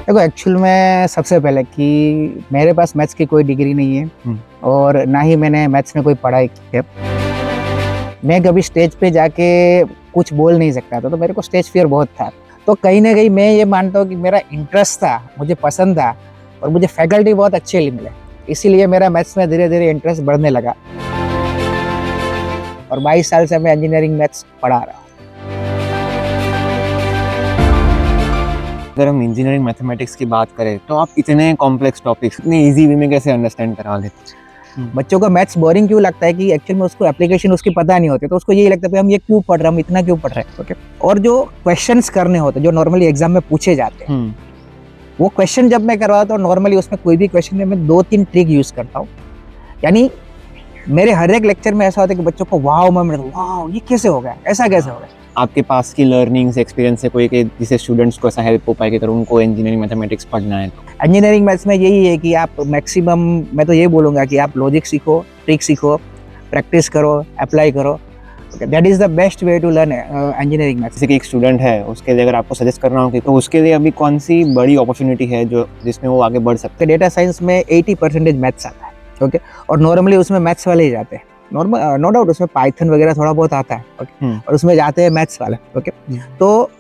देखो एक्चुअल में सबसे पहले कि मेरे पास मैथ्स की कोई डिग्री नहीं है और ना ही मैंने मैथ्स में कोई पढ़ाई की है। मैं कभी स्टेज पे जाके कुछ बोल नहीं सकता था, तो मेरे को स्टेज फियर बहुत था। तो कहीं ना कहीं मैं ये मानता हूँ कि मेरा इंटरेस्ट था, मुझे पसंद था और मुझे फैकल्टी बहुत अच्छे मिले, इसीलिए मेरा मैथ्स में धीरे धीरे इंटरेस्ट बढ़ने लगा और 22 साल से मैं इंजीनियरिंग मैथ्स पढ़ा रहा हूँ। अगर हम इंजीनियरिंग मैथमेटिक्स की बात करें तो आप इतने कॉम्प्लेक्स टॉपिक्स इतने इजी वे में कैसे अंडरस्टैंड करा लेते हैं? बच्चों को मैथ्स बोरिंग क्यों लगता है कि एक्चुअल में उसको एप्लीकेशन उसकी पता नहीं होती, तो उसको यही लगता है कि हम ये क्यों पढ़ रहे हैं, हम इतना क्यों पढ़ रहे हैं। ओके, और जो क्वेश्चंस करने होते हैं जो नॉर्मली एग्जाम में पूछे जाते हैं, वो क्वेश्चन जब मैं करवाता हूँ नॉर्मली उसमें कोई भी क्वेश्चन में मैं 2-3 ट्रिक यूज करता हूँ। यानी मेरे हर एक लेक्चर में ऐसा होता है कि बच्चों को वाव मोमेंट, वाव ये कैसे हो गया, ऐसा कैसे हो गया। आपके पास की लर्निंग्स एक्सपीरियंस से कोई कि जिससे स्टूडेंट्स को ऐसा हेल्प हो पाए कि अगर उनको इंजीनियरिंग मैथमेटिक्स पढ़ना है तो इंजीनियरिंग मैथ्स में यही है कि आप मैक्सिमम, मैं तो ये बोलूँगा कि आप लॉजिक सीखो, ट्रिक सीखो, प्रैक्टिस करो, अप्लाई करो। That is the best way to learn engineering maths. जैसे कि एक स्टूडेंट है, उसके लिए अगर आपको सजेस्ट करना हो कि तो उसके लिए अभी कौन सी बड़ी अपॉर्चुनिटी है जो जिसमें वो आगे बढ़ सकते डेटा साइंस में 80% मैथ्स आता है। ओके, और नॉर्मली उसमें मैथ्स वाले ही जाते हैं। नॉर्मल नो डाउट उसमें पाइथन वगैरह थोड़ा बहुत आता है। ओके, और उसमें जाते हैं मैथ्स वाले। ओके, तो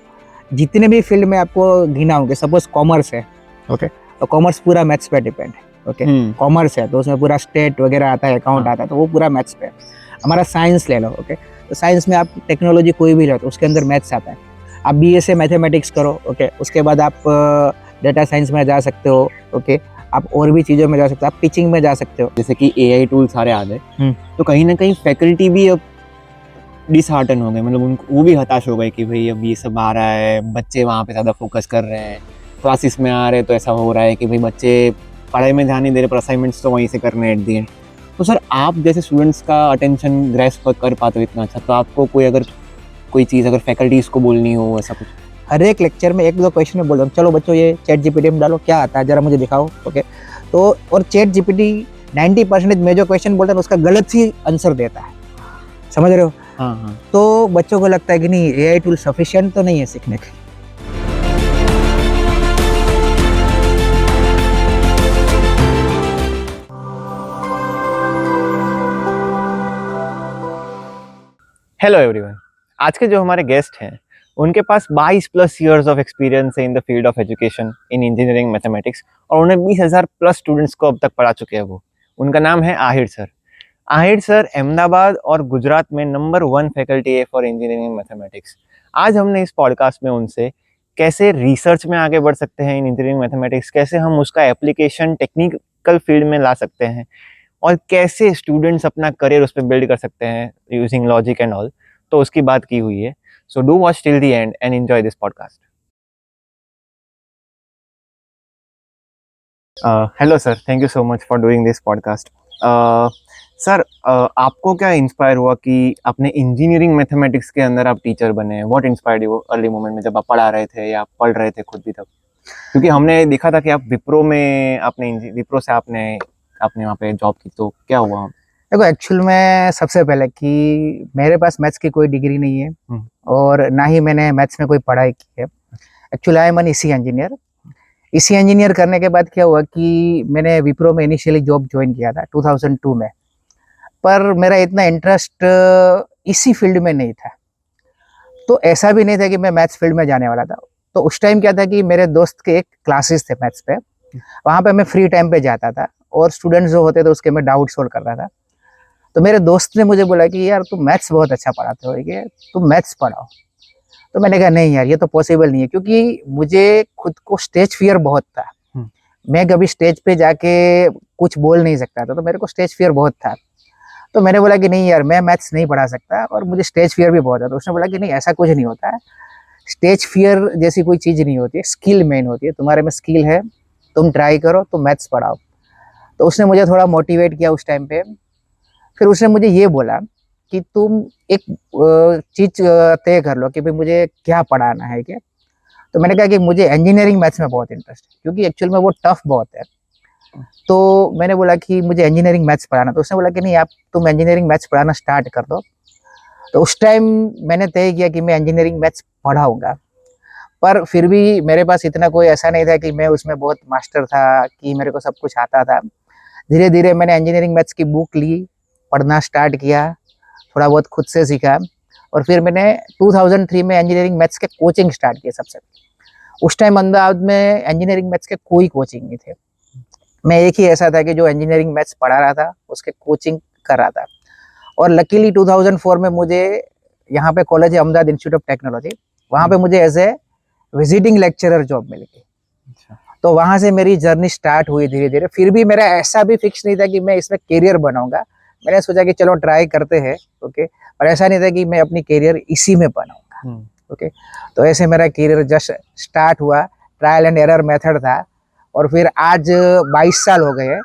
जितने भी फील्ड में आपको गिनाओगे, सपोज कॉमर्स है, ओके, तो कॉमर्स पूरा मैथ्स पे डिपेंड है। ओके, कॉमर्स है तो उसमें पूरा स्टेट वगैरह आता है, अकाउंट आता है, तो वो पूरा मैथ्स पे है। हमारा साइंस ले लो। ओके, तो साइंस में आप टेक्नोलॉजी कोई भी लो तो उसके अंदर मैथ्स आता है। आप बीएससी मैथमेटिक्स करो, ओके, उसके बाद आप डेटा साइंस में जा सकते हो। ओके, आप और भी चीज़ों में जा सकते हो, आप टीचिंग में जा सकते हो। जैसे कि एआई टूल सारे आ गए तो कहीं ना कहीं फैकल्टी भी अब डिसहार्टन हो गए, मतलब उनको वो भी हताश हो गए कि भाई अब ये सब आ रहा है, बच्चे वहाँ पे ज़्यादा फोकस कर रहे हैं, क्लासेस में आ रहे हैं तो ऐसा हो रहा है कि भाई बच्चे पढ़ाई में ध्यान नहीं दे रहे, पर असाइनमेंट्स तो वहीं से करने हैं एट दी एंड। तो सर आप जैसे स्टूडेंट्स का अटेंशन ग्रैस्प कर पाते हो इतना अच्छा, तो आपको कोई चीज़ अगर फैकल्टीज को बोलनी हो ऐसा कुछ? हर एक लेक्चर में 1-2 क्वेश्चन में बोल रहा हूँ, चलो बच्चों ये चैट जीपीटी में डालो, क्या आता है जरा मुझे दिखाओ। ओके, तो और चैट जीपीटी 90% में जो क्वेश्चन बोलता है उसका गलत ही आंसर देता है, समझ रहे हो। हाँ। तो बच्चों को लगता है कि नहीं एआई टूल सफिशिएंट तो नहीं है सीखने के। हेलो एवरीवन, आज के जो हमारे गेस्ट हैं उनके पास 22 प्लस ईयर्स ऑफ एक्सपीरियंस है in the field of education in engineering mathematics, और उन्हें 20,000 प्लस स्टूडेंट्स को अब तक पढ़ा चुके हैं। वो उनका नाम है आहिर सर। आहिर सर अहमदाबाद और गुजरात में नंबर 1 फैकल्टी है फॉर इंजीनियरिंग मैथमेटिक्स। आज हमने इस पॉडकास्ट में उनसे कैसे रिसर्च में आगे बढ़ सकते हैं इन इंजीनियरिंग मैथमेटिक्स, कैसे हम उसका एप्लीकेशन टेक्निकल फील्ड में ला सकते हैं और कैसे स्टूडेंट्स अपना करियर उस पर बिल्ड कर सकते हैं यूजिंग लॉजिक एंड ऑल, तो उसकी बात की हुई है। So do watch till the end and enjoy this podcast. Hello sir, thank you so much for doing this podcast. Sir, आपको क्या इंस्पायर हुआ कि अपने इंजीनियरिंग मैथमेटिक्स के अंदर आप टीचर बने? What inspired you early moment में जब आप पढ़ा रहे थे या पढ़ रहे थे खुद भी तब? क्योंकि हमने देखा था कि आप विप्रो से आपने वहाँ पे जॉब की, तो क्या हुआ? देखो एक्चुअल में सबसे पहले कि मेरे पास मैथ्स की कोई डिग्री नहीं है और ना ही मैंने मैथ्स में कोई पढ़ाई की है। Actually I am an EC engineer. EC engineer करने के बाद क्या हुआ कि मैंने विप्रो में इनिशियली जॉब ज्वाइन किया था 2002 में, पर मेरा इतना इंटरेस्ट इसी फील्ड में नहीं था। तो ऐसा भी नहीं था कि मैं मैथ्स फील्ड में जाने वाला था। तो उस टाइम क्या था कि मेरे दोस्त के एक क्लासेस थे मैथ्स पे, वहाँ पे मैं फ्री टाइम पे जाता था और स्टूडेंट्स जो होते थे उसके मैं डाउट सोल्व कर रहा था। तो मेरे दोस्त ने मुझे बोला कि यार तुम मैथ्स बहुत अच्छा पढ़ाते हो, कि तुम मैथ्स पढ़ाओ। तो मैंने कहा नहीं यार ये तो पॉसिबल नहीं है, क्योंकि मुझे खुद को स्टेज फियर बहुत था। मैं कभी स्टेज पे जाके कुछ बोल नहीं सकता था, तो मेरे को स्टेज फियर बहुत था। तो मैंने बोला कि नहीं यार मैं मैथ्स नहीं पढ़ा सकता और मुझे स्टेज फियर भी बहुत है। तो उसने बोला कि नहीं ऐसा कुछ नहीं होता है, स्टेज फियर जैसी कोई चीज़ नहीं होती है, स्किल मेन होती है, तुम्हारे में स्किल है, तुम ट्राई करो, तुम मैथ्स पढ़ाओ। तो उसने मुझे थोड़ा मोटिवेट किया उस टाइम पे। फिर उसने मुझे ये बोला कि तुम एक चीज़ तय कर लो कि भाई मुझे क्या पढ़ाना है क्या। तो मैंने कहा कि मुझे इंजीनियरिंग मैथ्स में बहुत इंटरेस्ट है, क्योंकि एक्चुअल में वो टफ बहुत है। तो मैंने बोला कि मुझे इंजीनियरिंग मैथ्स पढ़ाना। तो उसने बोला कि नहीं आप तुम इंजीनियरिंग मैथ्स पढ़ाना स्टार्ट कर दो। तो उस टाइम मैंने तय किया कि मैं इंजीनियरिंग मैथ्स पढ़ाऊँगा। पर फिर भी मेरे पास इतना कोई ऐसा नहीं था कि मैं उसमें बहुत मास्टर था, कि मेरे को सब कुछ आता था। धीरे धीरे मैंने इंजीनियरिंग मैथ्स की बुक ली, पढ़ना स्टार्ट किया, थोड़ा बहुत खुद से सीखा, और फिर मैंने 2003 में इंजीनियरिंग मैथ्स के कोचिंग स्टार्ट किए सबसे। उस टाइम अहमदाबाद में इंजीनियरिंग मैथ्स के कोई कोचिंग नहीं थे। मैं एक ही ऐसा था कि जो इंजीनियरिंग मैथ्स पढ़ा रहा था, उसके कोचिंग कर रहा था। और लकीली 2004 में मुझे यहाँ पे कॉलेज है अहमदाबाद इंस्टीट्यूट ऑफ टेक्नोलॉजी, वहाँ पे मुझे as a visiting lecturer job मिल गई। अच्छा। तो वहाँ से मेरी जर्नी स्टार्ट हुई धीरे धीरे। फिर भी मेरा ऐसा भी फिक्स नहीं था कि मैं इसमें करियर बनाऊंगा। मैंने सोचा कि चलो ट्राई करते हैं, ओके, और ऐसा नहीं था कि मैं अपनी करियर इसी में बनाऊंगा, ओके। तो ऐसे मेरा करियर जस्ट स्टार्ट हुआ, ट्रायल एंड एरर मेथड था, और फिर आज 22 साल हो गए हैं,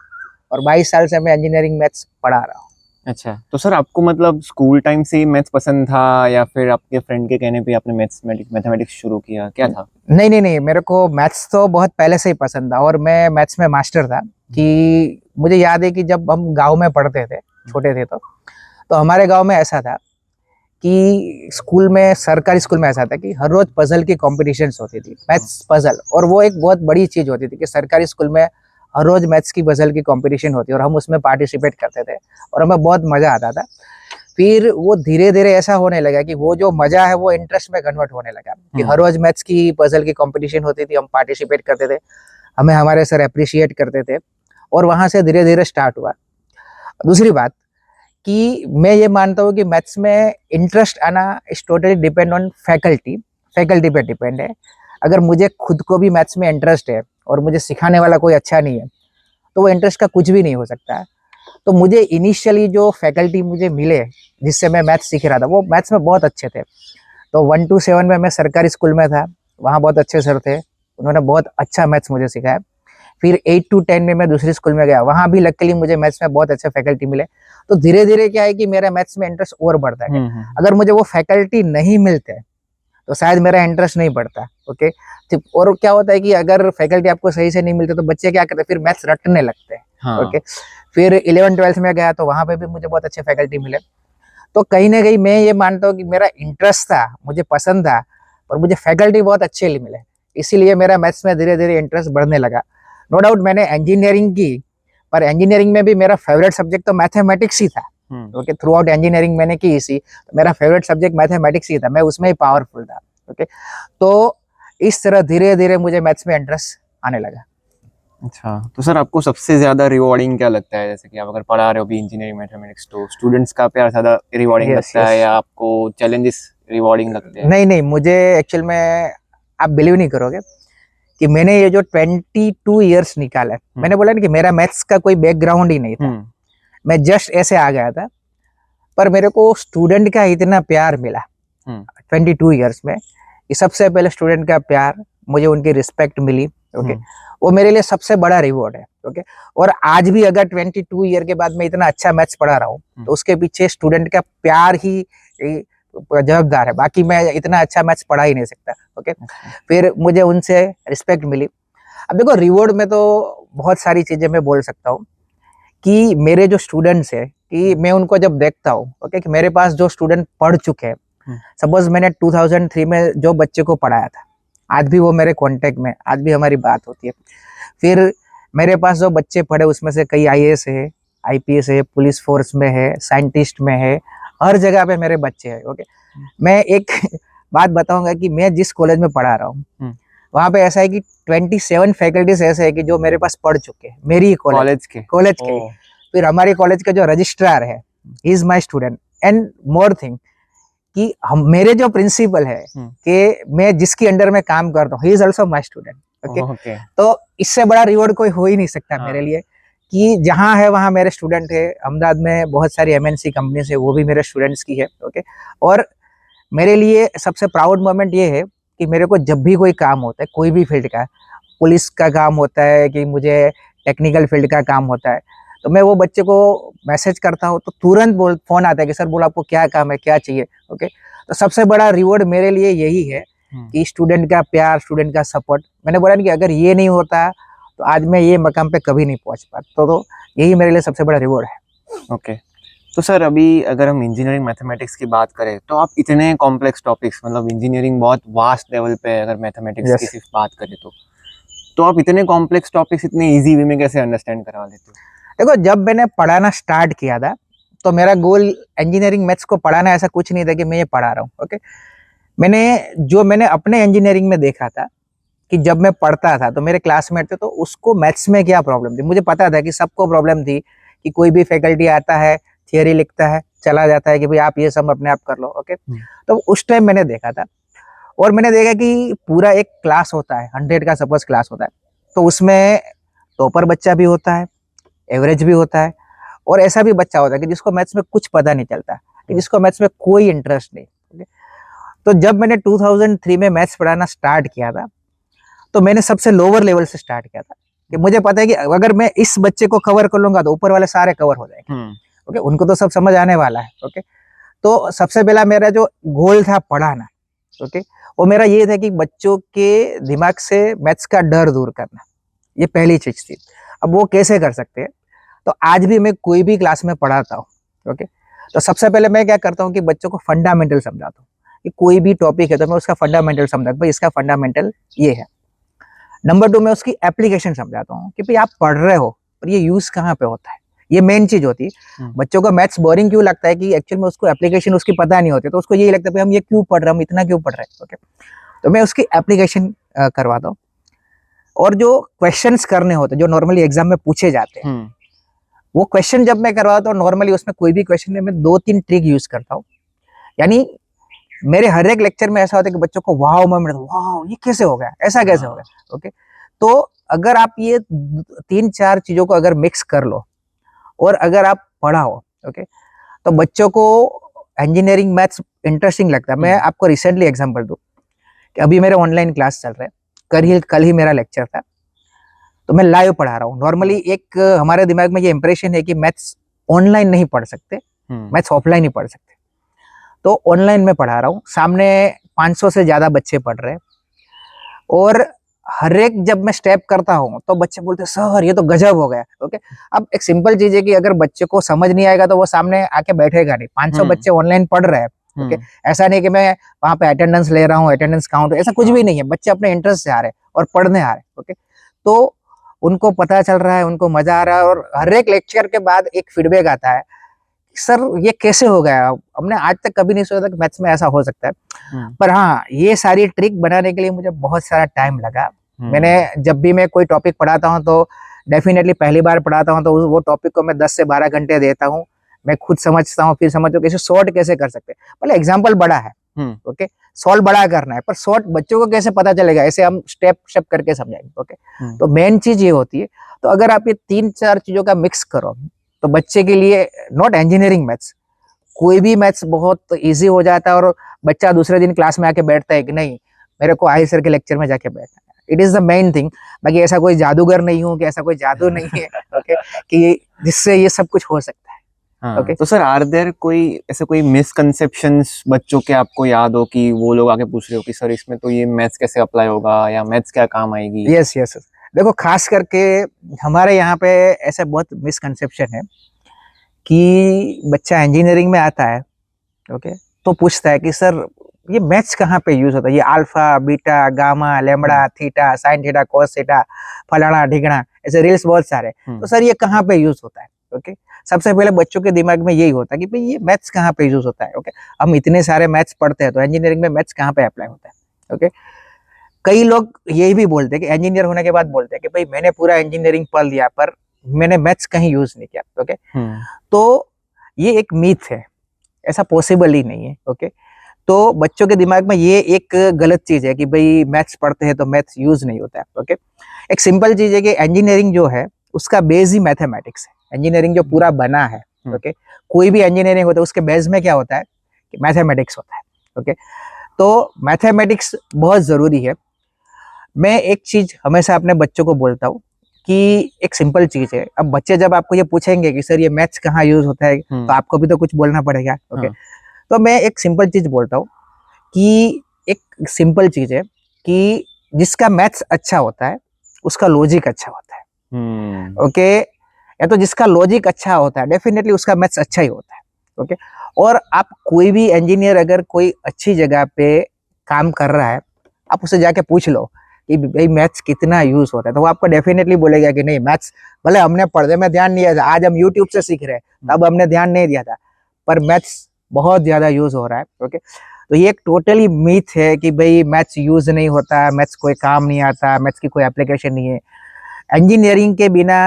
और 22 साल से मैं इंजीनियरिंग मैथ्स पढ़ा रहा हूँ। अच्छा, तो सर आपको मतलब स्कूल टाइम से ही मैथ्स पसंद था या फिर आपके फ्रेंड के कहने पे आपने मैथमेटिक्स शुरू किया, क्या था? नहीं, मेरे को मैथ्स तो बहुत पहले से ही पसंद था, और मैं मैथ्स में मास्टर था। कि मुझे याद है कि जब हम गांव में पढ़ते थे, छोटे थे, तो हमारे गांव में ऐसा था कि स्कूल में, सरकारी स्कूल में ऐसा था कि हर रोज पजल की कॉम्पिटिशन्स होती थी, मैथ्स पजल। और वो एक बहुत बड़ी चीज होती थी कि सरकारी स्कूल में हर रोज मैथ्स की पजल की कंपटीशन होती, और हम उसमें पार्टिसिपेट करते थे, और हमें बहुत मजा आता था। फिर वो धीरे धीरे ऐसा होने लगा कि वो जो मजा है वो इंटरेस्ट में कन्वर्ट होने लगा, कि हर रोज मैथ्स की पजल की कंपटीशन होती थी, हम पार्टिसिपेट करते थे, हमें हमारे सर अप्रिशिएट करते थे, और वहां से धीरे धीरे स्टार्ट हुआ। दूसरी बात कि मैं ये मानता हूँ कि मैथ्स में इंटरेस्ट आना is totally depend on faculty, faculty पे डिपेंड है। अगर मुझे खुद को भी मैथ्स में इंटरेस्ट है और मुझे सिखाने वाला कोई अच्छा नहीं है, तो वो इंटरेस्ट का कुछ भी नहीं हो सकता है। तो मुझे इनिशियली जो फैकल्टी मुझे मिले जिससे मैं मैथ्स सीख रहा था, वो मैथ्स में बहुत अच्छे थे। तो 1 to 7 में मैं सरकारी स्कूल में था, वहाँ बहुत अच्छे सर थे, उन्होंने बहुत अच्छा मैथ्स मुझे सिखाया। फिर 8 to 10 में मैं दूसरी स्कूल में गया, वहाँ भी लकीली मुझे मैथ्स में बहुत अच्छे फैकल्टी मिले। तो धीरे धीरे क्या है कि मेरा मैथ्स में इंटरेस्ट और बढ़ता है। अगर मुझे वो फैकल्टी नहीं मिलते तो शायद मेरा इंटरेस्ट नहीं बढ़ता, ओके। और क्या होता है कि अगर फैकल्टी आपको सही से नहीं मिलते तो बच्चे क्या करते हैं, फिर मैथ्स रटने लगते हैं, ओके। फिर 11-12 में गया तो वहाँ पे भी मुझे बहुत अच्छे फैकल्टी मिले। तो कहीं ना कहीं मैं ये मानता हूँ कि मेरा इंटरेस्ट था, मुझे पसंद था, और मुझे फैकल्टी बहुत अच्छे मिले, इसीलिए मेरा मैथ्स में धीरे धीरे इंटरेस्ट बढ़ने लगा। नो डाउट मैंने इंजीनियरिंग की, पर इंजीनियरिंग में भी मेरा फेवरेट सब्जेक्ट तो मैथमेटिक्स ही था, ओके। थ्रू आउट इंजीनियरिंग मैंने की इसी, तो मेरा फेवरेट सब्जेक्ट मैथमेटिक्स ही था, मैं उसमें ही पावरफुल था, ओके। तो इस तरह धीरे धीरे मुझे मैथ्स में इंटरेस्ट आने लगा। अच्छा, तो सर आपको सबसे ज्यादा रिवॉर्डिंग क्या लगता है? जैसे कि आप अगर पढ़ा रहे हो भी इंजीनियरिंग मैथमेटिक्स, तो स्टूडेंट्स का प्यार ज्यादा रिवॉर्डिंग लगता है या आपको चैलेंजेस रिवॉर्डिंग लगते हैं? नहीं, मुझे एक्चुअल में, आप बिलीव नहीं करोगे कि मैंने ये जो 22 ईयर्स निकाला है, मैंने बोला ना कि मेरा मैथ्स का कोई बैकग्राउंड ही नहीं था, मैं जस्ट ऐसे आ गया था, पर मेरे को स्टूडेंट का इतना प्यार मिला 22 ईयर्स में। ये सबसे पहले स्टूडेंट का प्यार, मुझे उनकी रिस्पेक्ट मिली, ओके। वो मेरे लिए सबसे बड़ा रिवॉर्ड है, ओके। और आज भी अगर 22 ईयर के बाद मैं इतना अच्छा मैथ्स पढ़ा रहा हूँ, तो उसके पीछे स्टूडेंट का प्यार ही जवाबदार है, बाकी मैं इतना अच्छा मैथ्स पढ़ा ही नहीं सकता, ओके। फिर मुझे उनसे रिस्पेक्ट मिली। अब देखो, रिवॉर्ड में तो बहुत सारी चीजें मैं बोल सकता हूँ कि मेरे जो स्टूडेंट्स है, कि मैं उनको जब देखता हूँ, ओके, कि मेरे पास जो स्टूडेंट पढ़ चुके हैं, सपोज मैंने 2003 में जो बच्चे को पढ़ाया था, आज भी वो मेरे कांटेक्ट में, आज भी हमारी बात होती है। फिर मेरे पास जो बच्चे पढ़े उसमें से कई IAS है, IPS है, पुलिस फोर्स में है, साइंटिस्ट में है, हर जगह पे मेरे बच्चे हैं, ओके। मैं एक बात बताऊंगा कि मैं जिस कॉलेज में पढ़ा रहा हूँ, वहाँ पे ऐसा है कि 27 फैकल्टीज ऐसे है कि जो मेरे पास पढ़ चुके हैं, मेरी कॉलेज के। फिर हमारे कॉलेज का जो रजिस्ट्रार है, he is my student. And more thing कि हम, मेरे जो प्रिंसिपल है कि मैं जिसकी अंडर में काम करता हूँ, he is also my student, okay. तो इससे बड़ा रिवॉर्ड कोई हो ही नहीं सकता मेरे लिए, कि जहाँ है वहाँ मेरे स्टूडेंट है। अहमदाबाद में बहुत सारी MNC कंपनीज है, वो भी मेरे स्टूडेंट्स की है, ओके। और मेरे लिए सबसे प्राउड मोमेंट ये है कि मेरे को जब भी कोई काम होता है, कोई भी फील्ड का, पुलिस का काम होता है कि मुझे टेक्निकल फील्ड का काम होता है, तो मैं वो बच्चे को मैसेज करता हूँ तो तुरंत फोन आता है कि सर बोलो आपको क्या काम है, क्या चाहिए, ओके। तो सबसे बड़ा रिवॉर्ड मेरे लिए यही है कि स्टूडेंट का प्यार, स्टूडेंट का सपोर्ट। मैंने बोला ना कि अगर ये नहीं होता तो आज मैं ये मकाम पे कभी नहीं पहुंच पाता। तो यही मेरे लिए सबसे बड़ा रिवॉर्ड है। ओके, तो सर अभी अगर हम इंजीनियरिंग मैथमेटिक्स की बात करें तो आप इतने कॉम्प्लेक्स टॉपिक्स, मतलब इंजीनियरिंग बहुत वास्ट लेवल पे है अगर मैथमेटिक्स Yes. की सिर्फ बात करें तो आप इतने कॉम्प्लेक्स टॉपिक्स इतने इजी वे में कैसे अंडरस्टैंड करवा लेते हो? देखो, जब मैंने पढ़ाना स्टार्ट किया था तो मेरा गोल इंजीनियरिंग मैथ्स को पढ़ाना ऐसा कुछ नहीं था कि मैं ये पढ़ा रहा हूँ। ओके, मैंने अपने इंजीनियरिंग में देखा था कि जब मैं पढ़ता था तो मेरे क्लासमेट थे, तो उसको मैथ्स में क्या प्रॉब्लम थी। मुझे पता था कि सबको प्रॉब्लम थी कि कोई भी फैकल्टी आता है, थियरी लिखता है, चला जाता है कि भाई आप ये सब अपने आप कर लो। ओके, तो उस टाइम मैंने देखा था, और मैंने देखा कि पूरा एक क्लास होता है, 100 का सपोज क्लास होता है, तो उसमें टॉपर बच्चा भी होता है, एवरेज भी होता है, और ऐसा भी बच्चा होता है कि जिसको मैथ्स में कुछ पता नहीं चलता, कि जिसको मैथ्स में कोई इंटरेस्ट नहीं। ओके, तो जब मैंने 2003 में मैथ्स पढ़ाना स्टार्ट किया था तो मैंने सबसे लोअर लेवल से स्टार्ट किया था कि मुझे पता है कि अगर मैं इस बच्चे को कवर कर लूंगा तो ऊपर वाले सारे कवर हो जाएंगे। ओके, उनको तो सब समझ आने वाला है। ओके, तो सबसे पहला मेरा जो गोल था पढ़ाना, ओके, वो मेरा ये था कि बच्चों के दिमाग से मैथ्स का डर दूर करना, ये पहली चीज थी। अब वो कैसे कर सकते हैं, तो आज भी मैं कोई भी क्लास में पढ़ाता हूँ। ओके, तो सबसे पहले मैं क्या करता हूँ कि बच्चों को फंडामेंटल समझाता हूँ कि कोई भी टॉपिक है तो मैं उसका फंडामेंटल समझाता हूँ, भाई इसका फंडामेंटल ये है। नंबर 2, मैं उसकी एप्लीकेशन समझाता हूँ कि भाई आप पढ़ रहे हो पर ये यूज कहाँ पे होता है, ये मेन चीज होती है। बच्चों को मैथ्स बोरिंग क्यों लगता है कि एक्चुअल में उसको एप्लीकेशन उसकी पता नहीं होती, तो उसको यही लगता है हम ये क्यों पढ़ रहे हैं, हम इतना क्यों पढ़ रहे हैं। ओके, तो मैं उसकी एप्लीकेशन करवाता हूँ, और जो क्वेश्चंस करने होते हैं जो नॉर्मली एग्जाम में पूछे जाते हैं, वो क्वेश्चन जब मैं करवाता हूँ नॉर्मली उसमें कोई भी क्वेश्चन में मैं 2-3 ट्रिक यूज करता हूँ। यानी मेरे हर एक लेक्चर में ऐसा होता है कि बच्चों को वाव मोमेंट, वाव ये कैसे हो गया, ऐसा कैसे हो गया। ओके, तो अगर आप ये 3-4 चीजों को अगर मिक्स कर लो और अगर आप पढ़ाओ, ओके, तो बच्चों को इंजीनियरिंग मैथ्स इंटरेस्टिंग लगता है। मैं आपको रिसेंटली एग्जांपल दूं कि अभी मेरे ऑनलाइन क्लास चल रहे हैं, कल ही मेरा लेक्चर था, तो मैं लाइव पढ़ा रहा हूँ। नॉर्मली एक हमारे दिमाग में ये इंप्रेशन है कि मैथ्स ऑनलाइन नहीं पढ़ सकते, मैथ्स ऑफलाइन ही पढ़ सकते, तो ऑनलाइन में पढ़ा रहा हूँ, सामने 500 से ज्यादा बच्चे पढ़ रहे हैं, और हर एक जब मैं स्टेप करता हूँ तो बच्चे बोलते हैं सर ये तो गजब हो गया। ओके, अब एक सिंपल चीज है कि अगर बच्चे को समझ नहीं आएगा तो वो सामने आके बैठेगा नहीं। 500 बच्चे ऑनलाइन पढ़ रहे हैं। ओके, ऐसा नहीं कि मैं वहां पे अटेंडेंस ले रहा हूँ, अटेंडेंस काउंट, ऐसा कुछ भी नहीं है। बच्चे अपने इंटरेस्ट से आ रहे हैं और पढ़ने आ रहे हैं। ओके, तो उनको पता चल रहा है, उनको मजा आ रहा है, और हर एक लेक्चर के बाद एक फीडबैक आता है, सर ये कैसे हो गया, हमने आज तक कभी नहीं सोचा था कि मैथ्स में ऐसा हो सकता है। पर हाँ, ये सारी ट्रिक बनाने के लिए मुझे बहुत सारा टाइम लगा। मैंने जब भी मैं कोई टॉपिक पढ़ाता हूँ तो डेफिनेटली पहली बार पढ़ाता हूँ तो वो टॉपिक को मैं 10 से 12 घंटे देता हूँ। मैं खुद समझता हूँ, फिर समझता हूँ कैसे शॉर्ट कैसे कर सकते हैं। पहले एग्जाम्पल बड़ा है, ओके, सॉल्व बड़ा करना है, पर शॉर्ट बच्चों को कैसे पता चलेगा, ऐसे हम स्टेप स्टेप करके समझाएंगे। ओके, तो मेन चीज ये होती है। तो अगर आप ये 3-4 चीजों का मिक्स करो तो बच्चे के लिए, नॉट इंजीनियरिंग मैथ्स, कोई भी मैथ्स बहुत इजी हो जाता है, और बच्चा दूसरे दिन क्लास में आके बैठता है कि नहीं मेरे को आहिर सर के लेक्चर में जाके बैठना है। It is the main thing. बाकी ऐसा कोई जादूगर नहीं हूँ कि ऐसा कोई जादू नहीं है, ओके, कि जिससे ये सब कुछ हो सकता है। ओके, तो सर आर देयर कोई ऐसे कोई मिसकंसेप्शंस बच्चों के आपको याद हो कि वो लोग आके पूछ रहे हो कि सर इसमें तो ये मैथ्स कैसे अप्लाई होगा या मैथ्स क्या काम आएगी? यस यस, देखो खास करके हमारे यहाँ पे ऐसे बहुत मिसकंसेप्शन है कि बच्चा इंजीनियरिंग में आता है, ओके, तो पूछता है कि सर ये मैथ्स कहाँ पे यूज होता है, ये alpha beta gamma lambda theta sine theta cos theta फलाना ढिकना, ऐसे रील्स बहुत सारे, तो सर ये कहाँ पे यूज होता है। ओके, सबसे पहले बच्चों के दिमाग में यही होता है कि भाई ये मैथ्स कहाँ पे यूज होता है। ओके, हम इतने सारे मैथ्स पढ़ते हैं तो इंजीनियरिंग में मैथ्स कहाँ पे अप्लाई होता है। ओके, कई लोग यही भी बोलते हैं कि इंजीनियर होने के बाद बोलते हैं कि भाई मैंने पूरा इंजीनियरिंग पढ़ लिया पर मैंने मैथ्स कहीं यूज नहीं किया। ओके, तो ये एक मीथ है, ऐसा पॉसिबल ही नहीं है। ओके, तो बच्चों के दिमाग में ये एक गलत चीज है कि भाई मैथ्स पढ़ते हैं तो मैथ्स यूज नहीं होता है। ओके, एक सिंपल चीज है कि इंजीनियरिंग जो है उसका बेस ही मैथमेटिक्स है। इंजीनियरिंग जो पूरा बना है, ओके, कोई भी इंजीनियरिंग होता है उसके बेस में क्या होता है कि मैथमेटिक्स होता है। ओके, तो मैथमेटिक्स बहुत जरूरी है। मैं एक चीज हमेशा अपने बच्चों को बोलता हूँ कि एक सिंपल चीज है, अब बच्चे जब आपको ये पूछेंगे कि सर ये मैथ्स कहाँ यूज होता है, तो आपको भी तो कुछ बोलना पड़ेगा। ओके, तो मैं एक सिंपल चीज बोलता हूँ कि एक सिंपल चीज है कि जिसका मैथ्स अच्छा होता है उसका लॉजिक अच्छा होता है। ओके, या तो जिसका लॉजिक अच्छा होता है डेफिनेटली उसका मैथ्स अच्छा ही होता है। ओके। और आप कोई भी इंजीनियर अगर कोई अच्छी जगह पे काम कर रहा है, आप उससे जाके पूछ लो कि भाई मैथ्स कितना यूज होता है, तो वो आपको डेफिनेटली बोलेगा कि नहीं मैथ्स भले हमने पढ़ने में ध्यान नहीं दिया था, आज हम यूट्यूब से सीख रहे हैं, तब हमने ध्यान नहीं दिया था, पर मैथ्स बहुत ज्यादा यूज हो रहा है। ओके, तो ये एक टोटली मिथ है कि भाई मैथ्स यूज नहीं होता, मैथ्स कोई काम नहीं आता, मैथ्स की कोई एप्लीकेशन नहीं है। इंजीनियरिंग के बिना,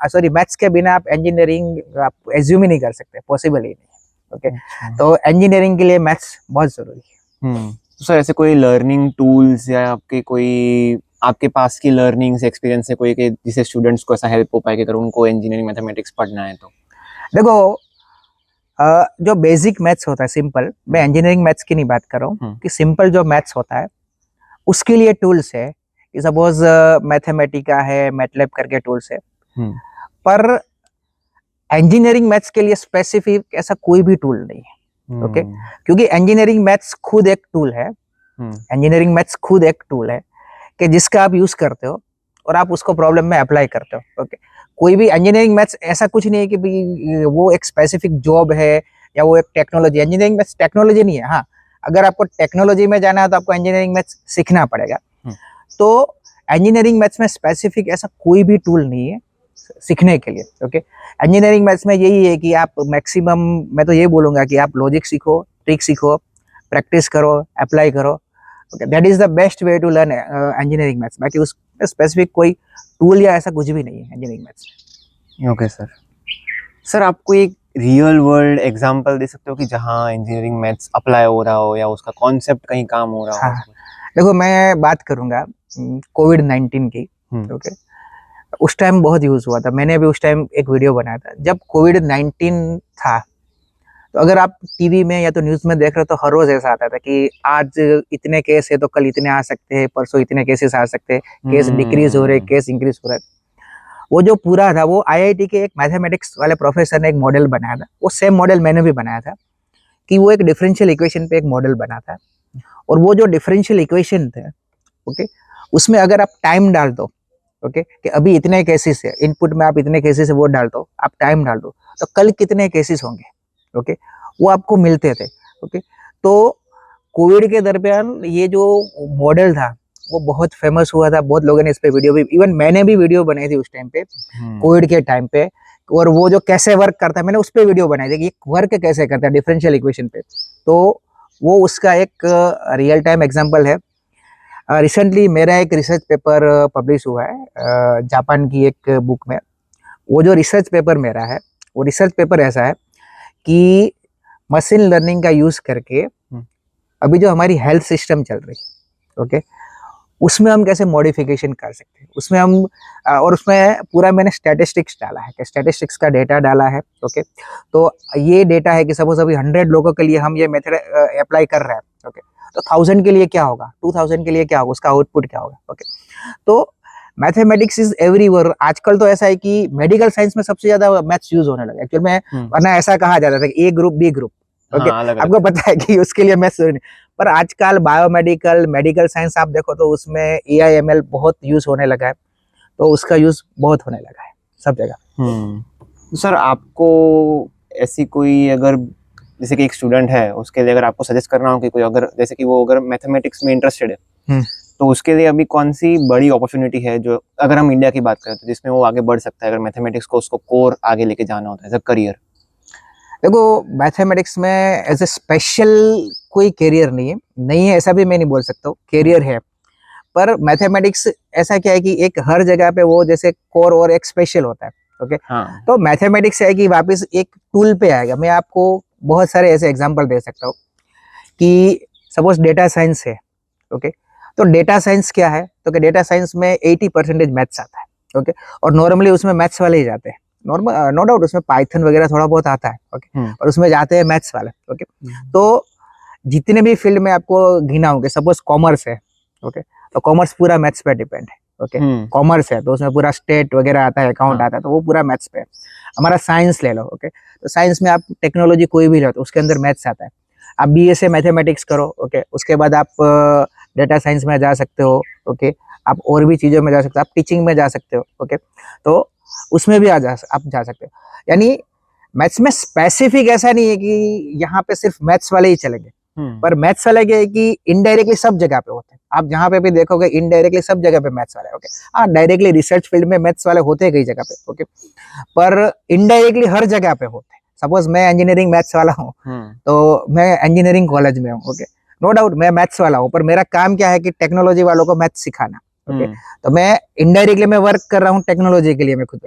सॉरी मैथ्स के बिना आप इंजीनियरिंग आप एज्यूम ही नहीं कर सकते, पॉसिबल ही नहीं। ओके, तो इंजीनियरिंग के लिए मैथ्स बहुत जरूरी है। तो सर ऐसे कोई लर्निंग टूल्स या आपके पास की लर्निंग से एक्सपीरियंस से कोई कि जिससे स्टूडेंट्स को ऐसा हेल्प हो पाए कि अगर उनको इंजीनियरिंग मैथमेटिक्स पढ़ना है तो? देखो जो बेसिक मैथ्स होता है सिंपल, मैं इंजीनियरिंग मैथ्स की नहीं बात कर रहा हूँ, कि सिंपल जो मैथ्स होता है उसके लिए टूल्स है कि सपोज मैथमेटिका है, मैटलैब करके टूल्स है, पर इंजीनियरिंग मैथ्स के लिए स्पेसिफिक ऐसा कोई भी टूल नहीं है। ओके, क्योंकि इंजीनियरिंग मैथ्स खुद एक टूल है, इंजीनियरिंग मैथ्स खुद एक टूल है कि जिसका आप यूज करते हो और आप उसको प्रॉब्लम में अप्लाई करते हो। ओके, कोई भी इंजीनियरिंग मैथ्स ऐसा कुछ नहीं है कि भाई वो एक स्पेसिफिक जॉब है या वो एक टेक्नोलॉजी। इंजीनियरिंग मैथ्स टेक्नोलॉजी नहीं है। हाँ, अगर आपको टेक्नोलॉजी में जाना है तो आपको इंजीनियरिंग मैथ्स सीखना पड़ेगा। तो इंजीनियरिंग मैथ्स में स्पेसिफिक ऐसा कोई भी टूल नहीं है सीखने के लिए। ओके, इंजीनियरिंग मैथ्स में यही है कि आप मैक्सिमम, मैं तो ये बोलूंगा कि आप लॉजिक सीखो, ट्रिक सीखो, प्रैक्टिस करो, अप्लाई करो। Okay, that is the best way to learn engineering maths. बाकी उस स्पेसिफिक कोई टूल या ऐसा कुछ भी नहीं है engineering maths. Okay sir. Sir आपको एक रियल वर्ल्ड एग्जांपल दे सकते हो कि जहाँ इंजीनियरिंग मैथ्स अप्लाई हो रहा हो या उसका कॉन्सेप्ट कहीं काम हो रहा हो? हाँ, देखो मैं बात करूंगा कोविड-19 की। ओके, उस टाइम बहुत यूज हुआ था, मैंने भी उस टाइम एक वीडियो बनाया था जब कोविड-19 था। तो अगर आप टीवी में या तो न्यूज में देख रहे हो तो हर रोज ऐसा आता था कि आज इतने केस है तो कल इतने आ सकते हैं, परसों इतने केसेस आ सकते हैं, केस डिक्रीज हो रहे, केस इंक्रीज हो रहे। वो जो पूरा था वो आईआईटी के एक मैथमेटिक्स वाले प्रोफेसर ने एक मॉडल बनाया था। वो सेम मॉडल मैंने भी बनाया था कि वो एक डिफरेंशियल इक्वेशन पे एक मॉडल बना था, और वो जो डिफरेंशियल इक्वेशन थे, ओके, उसमें अगर आप टाइम डाल दो, ओके, कि अभी इतने केसेस है, इनपुट में आप इतने केसेस है वो डाल दो, आप टाइम डाल दो, तो कल कितने केसेस होंगे, ओके, वो आपको मिलते थे। ओके, तो कोविड के दरमियान ये जो मॉडल था वो बहुत फेमस हुआ था, बहुत लोगों ने इस पे वीडियो भी, इवन मैंने भी वीडियो बनाई थी उस टाइम पे, कोविड के टाइम पे। और वो जो कैसे वर्क करता है मैंने उस पे वीडियो बनाई थी कि वर्क कैसे करता है डिफरेंशियल इक्वेशन पे। तो वो उसका एक रियल टाइम एग्जांपल है। रिसेंटली मेरा एक रिसर्च पेपर पब्लिश हुआ है जापान की एक बुक में। वो जो रिसर्च पेपर मेरा है, वो रिसर्च पेपर ऐसा है कि मशीन लर्निंग का यूज करके अभी जो हमारी हेल्थ सिस्टम चल रही है, ओके, उसमें हम कैसे मॉडिफिकेशन कर सकते हैं, उसमें हम और उसमें पूरा मैंने स्टैटिस्टिक्स डाला है, कि स्टैटिस्टिक्स का डेटा डाला है। ओके, तो ये डेटा है कि सपोज अभी 100 लोगों के लिए हम ये मेथड अप्लाई कर रहे हैं, ओके, तो 1000 के लिए क्या होगा, 2000 के लिए क्या होगा, उसका आउटपुट क्या होगा। ओके, तो मैथमेटिक्स इज एवरीवेयर। आजकल तो ऐसा है कि मेडिकल साइंस में सबसे ज्यादा मैथ्स यूज होने लगा एक्चुअल में, वरना ऐसा कहा जाता था कि ए ग्रुप बी ग्रुप। ओके, आपको पता है कि उसके लिए मैथ्स, पर आजकल बायोमेडिकल, मेडिकल साइंस आप देखो तो उसमें एआई एमएल बहुत यूज होने लगा है, तो उसका यूज बहुत होने लगा है सब जगह। सर आपको ऐसी कोई, अगर जैसे कि एक स्टूडेंट है उसके लिए अगर आपको सजेस्ट करना हो कि कोई अगर जैसे कि वो अगर मैथमेटिक्स में इंटरेस्टेड है, तो उसके लिए अभी कौन सी बड़ी अपॉर्चुनिटी है जो, अगर हम इंडिया की बात करें तो, जिसमें वो आगे बढ़ सकता है अगर मैथमेटिक्स को उसको कोर आगे लेके जाना होता है एज अ करियर? देखो मैथमेटिक्स में एज ए स्पेशल कोई करियर नहीं है ऐसा भी मैं नहीं बोल सकता हूँ, करियर है। पर मैथमेटिक्स ऐसा क्या है कि एक हर जगह पे वो जैसे कोर और एक स्पेशल होता है। ओके, तो मैथमेटिक्स है कि वापस एक टूल पे आएगा। मैं आपको बहुत सारे ऐसे एग्जांपल दे सकता हूँ कि सपोज डेटा साइंस है। ओके, तो डेटा साइंस क्या है, तो कि डेटा साइंस में 80% मैथ्स आता है। ओके, और नॉर्मली उसमें मैथ्स वाले ही जाते हैं, नॉर्मल नो डाउट उसमें पाइथन वगैरह थोड़ा बहुत आता है। ओके, और उसमें जाते हैं मैथ्स वाले। ओके, तो जितने भी फील्ड में आपको गिना होंगे, सपोज कॉमर्स है, ओके, तो कॉमर्स पूरा मैथ्स पे डिपेंड है। ओके, कॉमर्स है तो उसमें पूरा स्टेट वगैरह आता है, अकाउंट आता है, तो वो पूरा मैथ्स पे है। हमारा साइंस ले लो, ओके, तो साइंस में आप टेक्नोलॉजी कोई भी लो तो उसके अंदर मैथ्स आता है। आप बीएससी मैथमेटिक्स करो, ओके, उसके बाद आप डेटा साइंस में जा सकते हो। ओके, आप और भी चीज़ों में जा सकते हो, आप टीचिंग में जा सकते हो। ओके, तो उसमें भी आप जा सकते हो। यानी मैथ्स में स्पेसिफिक ऐसा नहीं है कि यहाँ पे सिर्फ मैथ्स वाले ही चलेंगे, पर मैथ्स वाले क्या है कि इनडायरेक्टली सब जगह पे होते हैं। आप जहाँ पे भी देखोगे इनडायरेक्टली सब जगह पे मैथ्स वाले, ओके। हाँ, डायरेक्टली रिसर्च फील्ड में मैथ्स वाले होते हैं कई जगह पे, ओके, पर इनडायरेक्टली हर जगह पे होते हैं। सपोज मैं इंजीनियरिंग मैथ्स वाला हूँ, तो मैं इंजीनियरिंग कॉलेज में हूँ, ओके, नो डाउट मैं मैथ्स वाला हूँ, पर मेरा काम क्या है कि टेक्नोलॉजी वालों को मैथ्स सिखाना, ओके। तो मैं इनडायरेक्टली मैं वर्क कर रहा हूँ टेक्नोलॉजी के लिए, मैं खुद,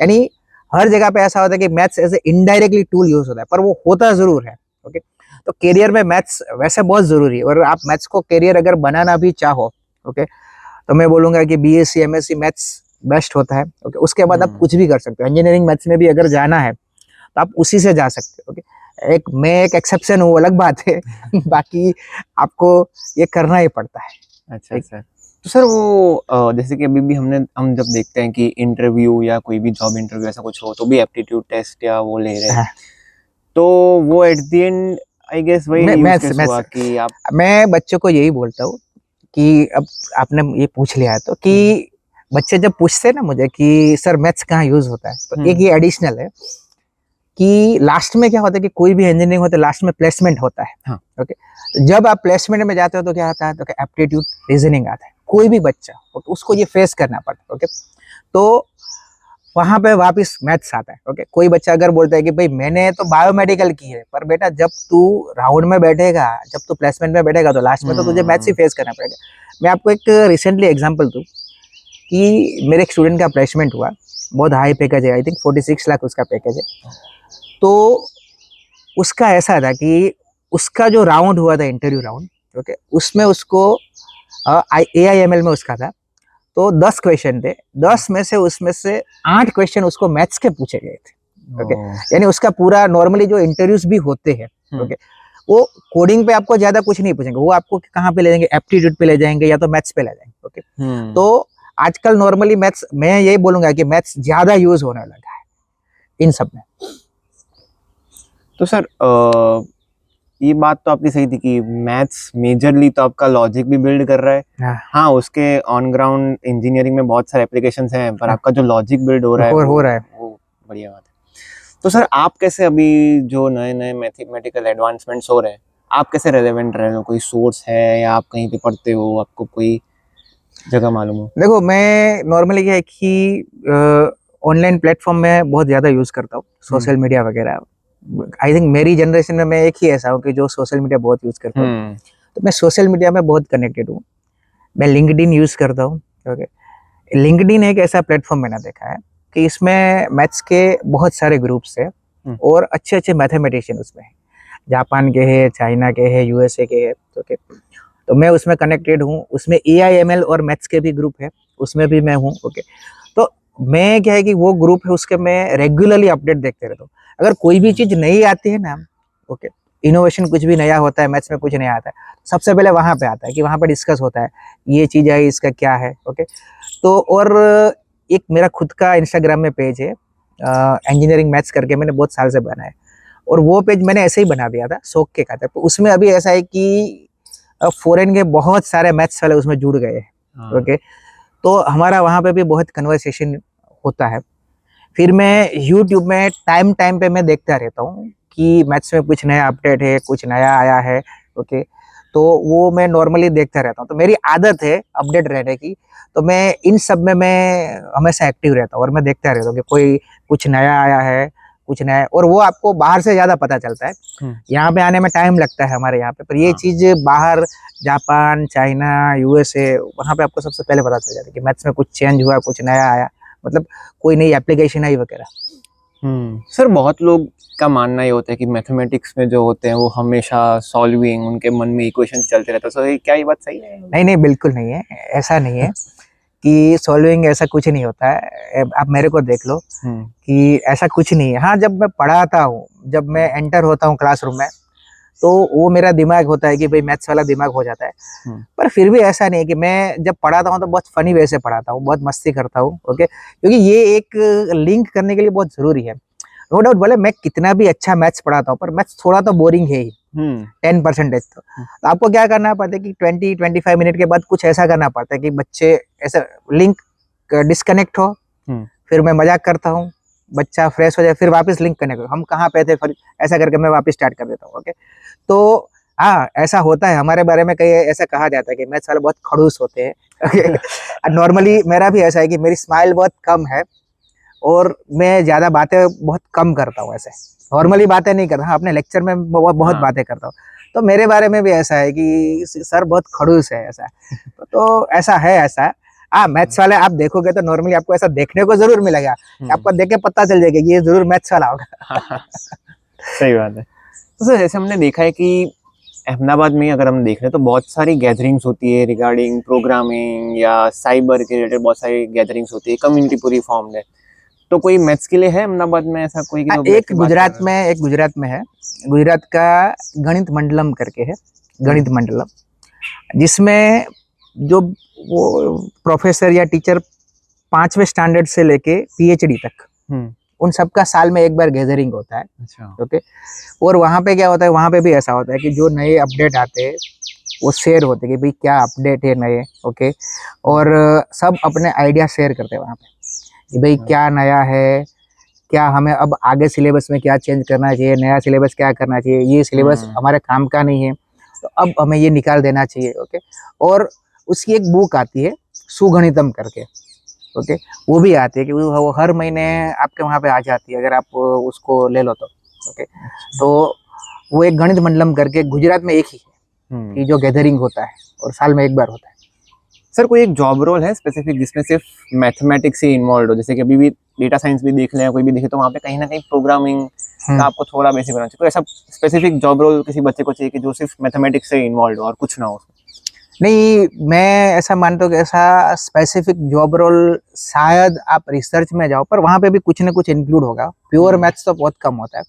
यानी हर जगह पे ऐसा होता है कि maths as a indirectly tool use होता है, पर वो होता जरूर है, ओके। तो करियर में मैथ्स वैसे बहुत जरूरी है, और आप मैथ्स को करियर अगर बनाना भी चाहो, ओके, तो मैं बोलूंगा कि बीएससी एमएससी मैथ्स बेस्ट होता है, ओके। उसके बाद आप कुछ भी कर सकते हो। इंजीनियरिंग मैथ्स में भी अगर जाना है तो आप उसी से जा सकते हो, ओके। मैं एक एक्सेप्शन हूँ, अलग बात है। बाकी आपको ये करना ही पड़ता है। अच्छा सर, तो सर वो जैसे कि अभी भी हम जब देखते हैं कि इंटरव्यू या कोई भी जॉब इंटरव्यू ऐसा कुछ हो तो भी एप्टीट्यूड टेस्ट या वो ले रहे हैं, तो वो at the end I guess वही यूज केस हुआ कि आप, मैं बच्चों को यही बोलता हूँ कि अब आपने ये पूछ लिया है तो कि बच्चे जब पूछते हैं ना मुझे कि सर मैथ्स कहाँ यूज होता है, तो एक ये एडिशनल है कि लास्ट में क्या होता है कि कोई भी इंजीनियरिंग होता है लास्ट में प्लेसमेंट होता है, हाँ। ओके। तो जब आप प्लेसमेंट में जाते हो तो क्या आता है, तो एप्टीट्यूड रीजनिंग आता है। कोई भी बच्चा उसको ये फेस करना पड़ता है, ओके। तो वहां पे वापस मैथ्स आता है, ओके। कोई बच्चा अगर बोलता है कि भाई मैंने तो बायोमेडिकल की है, पर बेटा जब तू राउंड में बैठेगा, जब तू प्लेसमेंट में बैठेगा तो लास्ट में तो तुझे मैथ्स ही फेस करना पड़ेगा। मैं आपको एक रिसेंटली एग्जांपल दूं कि मेरे एक स्टूडेंट का प्लेसमेंट हुआ, बहुत हाई पैकेज है, आई थिंक 46 लाख उसका पैकेज है। तो उसका ऐसा था कि उसका जो राउंड हुआ था, इंटरव्यू राउंड, ओके, उसमें उसको AIML में उसका था, तो 10 क्वेश्चन थे। 10 में से उसमें से 8 क्वेश्चन उसको मैथ्स के पूछे गए थे, ओके। यानी उसका पूरा नॉर्मली जो इंटरव्यूज भी होते हैं, ओके, वो कोडिंग पे आपको ज्यादा कुछ नहीं पूछेंगे, वो आपको कहाँ पे ले जाएंगे, एप्टीट्यूड पे ले जाएंगे या तो मैथ्स पे ले जाएंगे, ओके। तो आजकल नॉर्मली मैथ्स, मैं यही बोलूंगा कि मैथ्स ज्यादा यूज होने लगा है इन सब में। तो सर ये बात तो आपकी सही थी कि मैथ्स मेजरली तो आपका लॉजिक भी बिल्ड कर रहा है, हाँ उसके ऑन ग्राउंड इंजीनियरिंग में बहुत सारे एप्लीकेशंस हैं, पर आपका जो लॉजिक बिल्ड हो रहा है वो बढ़िया बात है। तो सर आप कैसे अभी जो नए नए मैथमेटिकल एडवांसमेंट्स हो रहे हैं, आप कैसे रेलेवेंट रहे हो? कोई सोर्स है या आप कहीं पे पढ़ते हो, आपको कोई जगह मालूम हो? देखो, मैं नॉर्मली क्या है कि ऑनलाइन प्लेटफॉर्म में बहुत ज्यादा यूज करता हूँ, सोशल मीडिया वगैरह। आई थिंक मेरी जनरेशन में मैं एक ही ऐसा हूँ कि जो सोशल मीडिया बहुत यूज करता हूँ। तो मैं सोशल मीडिया में बहुत कनेक्टेड हूँ। मैं लिंक्डइन यूज करता हूँ, ओके। लिंक्डइन एक ऐसा प्लेटफॉर्म मैंने देखा है कि इसमें मैथ्स के बहुत सारे ग्रुप्स है और अच्छे अच्छे मैथमेटिशियन उसमें है। जापान के है, चाइना के है, यूएसए के है, ओके। तो मैं उसमें कनेक्टेड हूँ। उसमें AIML और मैथ्स के भी ग्रुप है, उसमें भी मैं हूँ, ओके। तो मैं क्या है कि वो ग्रुप है, उसके मैं रेगुलरली अपडेट देखते रहता हूँ। अगर कोई भी चीज नई आती है ना, ओके, इनोवेशन कुछ भी नया होता है, मैथ्स में कुछ नया आता है, सबसे पहले वहां पे आता है कि वहां पे डिस्कस होता है ये चीज है, इसका क्या है, ओके। तो और एक मेरा खुद का इंस्टाग्राम में पेज है, इंजीनियरिंग मैथ्स करके, मैंने बहुत साल से बनाया है। और वो पेज मैंने ऐसे ही बना दिया था शौक के खातिर। तो उसमें अभी ऐसा है कि फॉरेन के बहुत सारे मैथ्स वाले उसमें जुड़ गए हैं, ओके। तो हमारा वहाँ पे भी बहुत कन्वर्सेशन होता है। फिर मैं यूट्यूब में टाइम टाइम पे मैं देखता रहता हूँ कि मैथ्स में कुछ नया अपडेट है, कुछ नया आया है, ओके। तो वो मैं नॉर्मली देखता रहता हूँ। तो मेरी आदत है अपडेट रहने की, तो मैं इन सब में मैं हमेशा एक्टिव रहता हूँ और मैं देखता रहता हूँ कि कोई कुछ नया आया है, कुछ नया। और वो आपको बाहर से ज्यादा पता चलता है, यहाँ पे आने में टाइम लगता है हमारे यहाँ पे, पर ये चीज बाहर जापान, चाइना, यूएसए, वहाँ पे आपको सबसे पहले पता चल जाता है कि मैथ्स में कुछ चेंज हुआ, कुछ नया आया, मतलब कोई नई एप्लीकेशन आई वगैरह। सर बहुत लोग का मानना ये होता है कि मैथमेटिक्स में जो होते हैं वो हमेशा सॉल्विंग, उनके मन में इक्वेशंस चलते रहते हैं। सो क्या ये बात सही है? नहीं नहीं, बिल्कुल नहीं है, ऐसा नहीं है कि सॉल्विंग, ऐसा कुछ नहीं होता है। आप मेरे को देख लो कि ऐसा कुछ नहीं है। हाँ, जब मैं पढ़ाता हूँ, जब मैं एंटर होता हूँ क्लासरूम में, तो वो मेरा दिमाग होता है कि भाई मैथ्स वाला दिमाग हो जाता है। पर फिर भी ऐसा नहीं है कि मैं जब पढ़ाता हूँ तो बहुत फनी वे से पढ़ाता हूँ, बहुत मस्ती करता हूँ, ओके। क्योंकि ये एक लिंक करने के लिए बहुत जरूरी है। नो डाउट, बोले मैं कितना भी अच्छा मैथ्स पढ़ाता हूँ, पर मैथ्स थोड़ा तो बोरिंग है ही, 10%। तो आपको क्या करना पड़ता है कि 20-25 मिनट के बाद कुछ ऐसा करना पड़ता है कि बच्चे ऐसा लिंक डिस्कनेक्ट हो। फिर मैं मजाक करता हूँ, बच्चा फ्रेश हो जाए फिर वापस लिंक करने को, हम कहाँ पे थे फिर ऐसा करके मैं वापस स्टार्ट कर देता हूँ। ओके, तो हाँ ऐसा होता है हमारे बारे में, कई ऐसा कहा जाता है कि मैथ्स वाले बहुत खड़ूस होते हैं। ओके, नॉर्मली मेरा भी ऐसा है कि मेरी स्माइल बहुत कम है और मैं ज्यादा बातें बहुत कम करता हूँ। ऐसे नॉर्मली बातें नहीं करता, हाँ अपने लेक्चर में बहुत हाँ। बातें करता हूँ। तो मेरे बारे में भी ऐसा है कि सर बहुत खड़ूस है ऐसा। तो ऐसा है ऐसा। हाँ मैथ्स वाले आप देखोगे तो नॉर्मली आपको ऐसा देखने को जरूर मिलेगा, आपको देख के पता चल जाएगा ये जरूर मैथ्स वाला होगा। सही बात है। तो सर जैसे हमने देखा है कि अहमदाबाद में अगर हम देख रहे हैं तो बहुत सारी गैदरिंग्स होती है रिगार्डिंग प्रोग्रामिंग या साइबर के रिलेटेड, बहुत सारी गैदरिंग्स होती है, कम्युनिटी पूरी फॉर्म्ड है। तो कोई मैथ्स के लिए है अहमदाबाद में ऐसा कोई कि हाँ, जो मैथ्स की बात कर रहा है? एक गुजरात में है, गुजरात का गणित मंडलम करके है, गणित मंडलम, जिसमें जो वो प्रोफेसर या टीचर 5वें स्टैंडर्ड से लेके पीएचडी तक उन सबका साल में एक बार गैदरिंग होता है। अच्छा। ओके, और वहाँ पे क्या होता है, वहाँ पे भी ऐसा होता है कि जो नए अपडेट आते हैं वो शेयर होते हैं कि भाई क्या अपडेट है नए। ओके, और सब अपने आइडिया शेयर करते हैं वहाँ पे कि भाई क्या नया है, क्या हमें अब आगे सिलेबस में क्या चेंज करना चाहिए, नया सिलेबस क्या करना चाहिए, ये सिलेबस हमारे काम का नहीं है तो अब हमें ये निकाल देना चाहिए। ओके, और उसकी एक बुक आती है सुगणितम करके। ओके, वो भी आती है कि वो हर महीने आपके वहाँ पे आ जाती है अगर आप उसको ले लो तो। ओके, तो वो एक गणित मंडलम करके गुजरात में एक ही है कि जो गैदरिंग होता है और साल में एक बार होता है। सर कोई एक जॉब रोल है स्पेसिफिक जिसमें सिर्फ मैथमेटिक्स से इन्वॉल्व हो, जैसे कि अभी भी डेटा साइंस भी देख लें, कोई भी देखे तो वहाँ पे कहीं ना कहीं प्रोग्रामिंग का आपको थोड़ा बेसिक होना चाहिए, कोई ऐसा स्पेसिफिक जॉब रोल किसी बच्चे को चाहिए कि जो सिर्फ मैथमेटिक्स से इन्वॉल्व हो और कुछ ना हो उसमें? नहीं, मैं ऐसा मानता हूँ कि ऐसा स्पेसिफिक जॉब रोल शायद आप रिसर्च में जाओ पर वहाँ पे भी कुछ ना कुछ इंक्लूड होगा, प्योर मैथ्स तो बहुत कम होता है।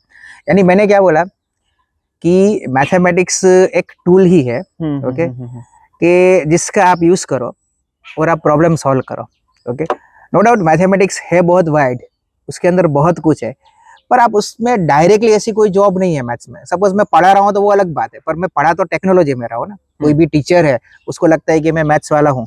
यानी मैंने क्या बोला कि मैथमेटिक्स एक टूल ही है। ओके, कि जिसका आप यूज करो और आप प्रॉब्लम सॉल्व करो। ओके, नो डाउट मैथमेटिक्स है बहुत वाइड, उसके अंदर बहुत कुछ है, पर आप उसमें डायरेक्टली ऐसी कोई जॉब नहीं है मैथ्स में। सपोज मैं पढ़ा रहा हूँ तो वो अलग बात है, पर मैं पढ़ा तो टेक्नोलॉजी में रहा हूँ ना। कोई भी टीचर है उसको लगता है कि मैं मैथ्स वाला हूँ,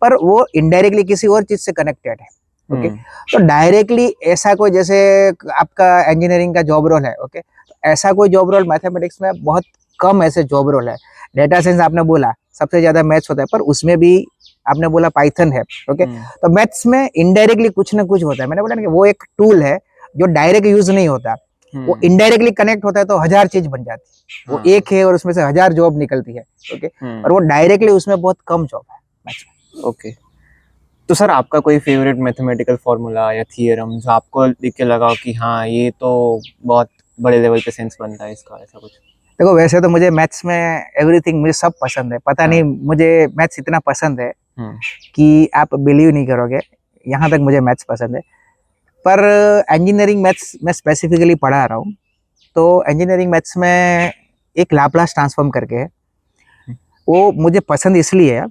पर वो इनडायरेक्टली किसी और चीज से कनेक्टेड है। ओके, तो डायरेक्टली ऐसा कोई जैसे आपका इंजीनियरिंग का जॉब रोल है, ओके, ऐसा कोई जॉब रोल मैथमेटिक्स में बहुत कम ऐसे जॉब रोल है। डेटा साइंस आपने बोला सबसे ज्यादा मैथ्स होता है, पर उसमें भी आपने बोला पाइथन है। ओके, तो मैथ्स में इनडायरेक्टली कुछ ना कुछ होता है। मैंने बोला ना कि वो एक टूल है जो डायरेक्ट यूज नहीं होता, वो इनडायरेक्टली कनेक्ट होता है तो 1000 चीज बन जाती है। वो एक है और उसमें से 1000 जॉब निकलती है। ओके, और वो डायरेक्टली उसमें बहुत कम जॉब है। ओके, तो सर आपका कोई फेवरेट मैथमेटिकल फॉर्मूला या थियरम जो आपको देख के लगा हो कि हाँ ये तो बहुत बड़े लेवल पे सेंस बनता है इसका, ऐसा कुछ? देखो वैसे तो मुझे मैथ्स में एवरीथिंग मुझे सब पसंद है, पता नहीं मुझे मैथ्स इतना पसंद है कि आप बिलीव नहीं करोगे, यहाँ तक मुझे मैथ्स पसंद है। पर इंजीनियरिंग मैथ्स मैं स्पेसिफिकली पढ़ा रहा हूँ, तो इंजीनियरिंग मैथ्स में एक लाप्लास ट्रांसफॉर्म करके है, वो मुझे पसंद इसलिए है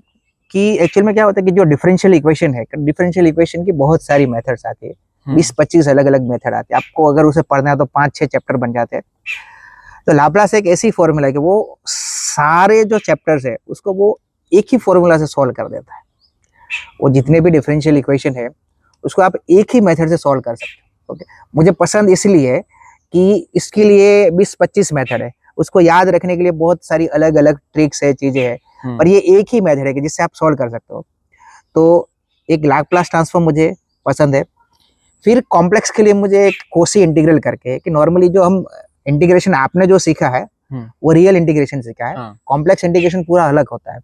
कि एक्चुअल में क्या होता है कि जो डिफरेंशियल इक्वेशन है, डिफरेंशियल इक्वेशन की बहुत सारी मेथड्स आती है, 20-25 अलग अलग मेथड आते हैं। आपको अगर उसे पढ़ना है तो 5-6 चैप्टर बन जाते हैं। तो लाप्लास एक ऐसी फॉर्मूला है कि वो सारे जो चैप्टर्स है उसको वो एक ही फॉर्मूला से सॉल्व कर देता है। वो जितने भी डिफरेंशियल इक्वेशन है उसको आप एक ही मेथड से सॉल्व कर सकते हो। ओके, मुझे पसंद इसलिए कि इसके लिए 20-25 मेथड है, उसको याद रखने के लिए बहुत सारी अलग अलग ट्रिक्स है, चीजें हैं, पर ये एक ही मेथड है कि जिससे आप सॉल्व कर सकते हो। तो एक लाप्लास ट्रांसफॉर्म मुझे पसंद है। फिर कॉम्प्लेक्स के लिए मुझे एक कोसी इंटीग्रल करके है कि नॉर्मली जो हम इंटीग्रेशन आपने जो सीखा है वो रियल इंटीग्रेशन सीखा है। कॉम्प्लेक्स इंटीग्रेशन पूरा अलग होता है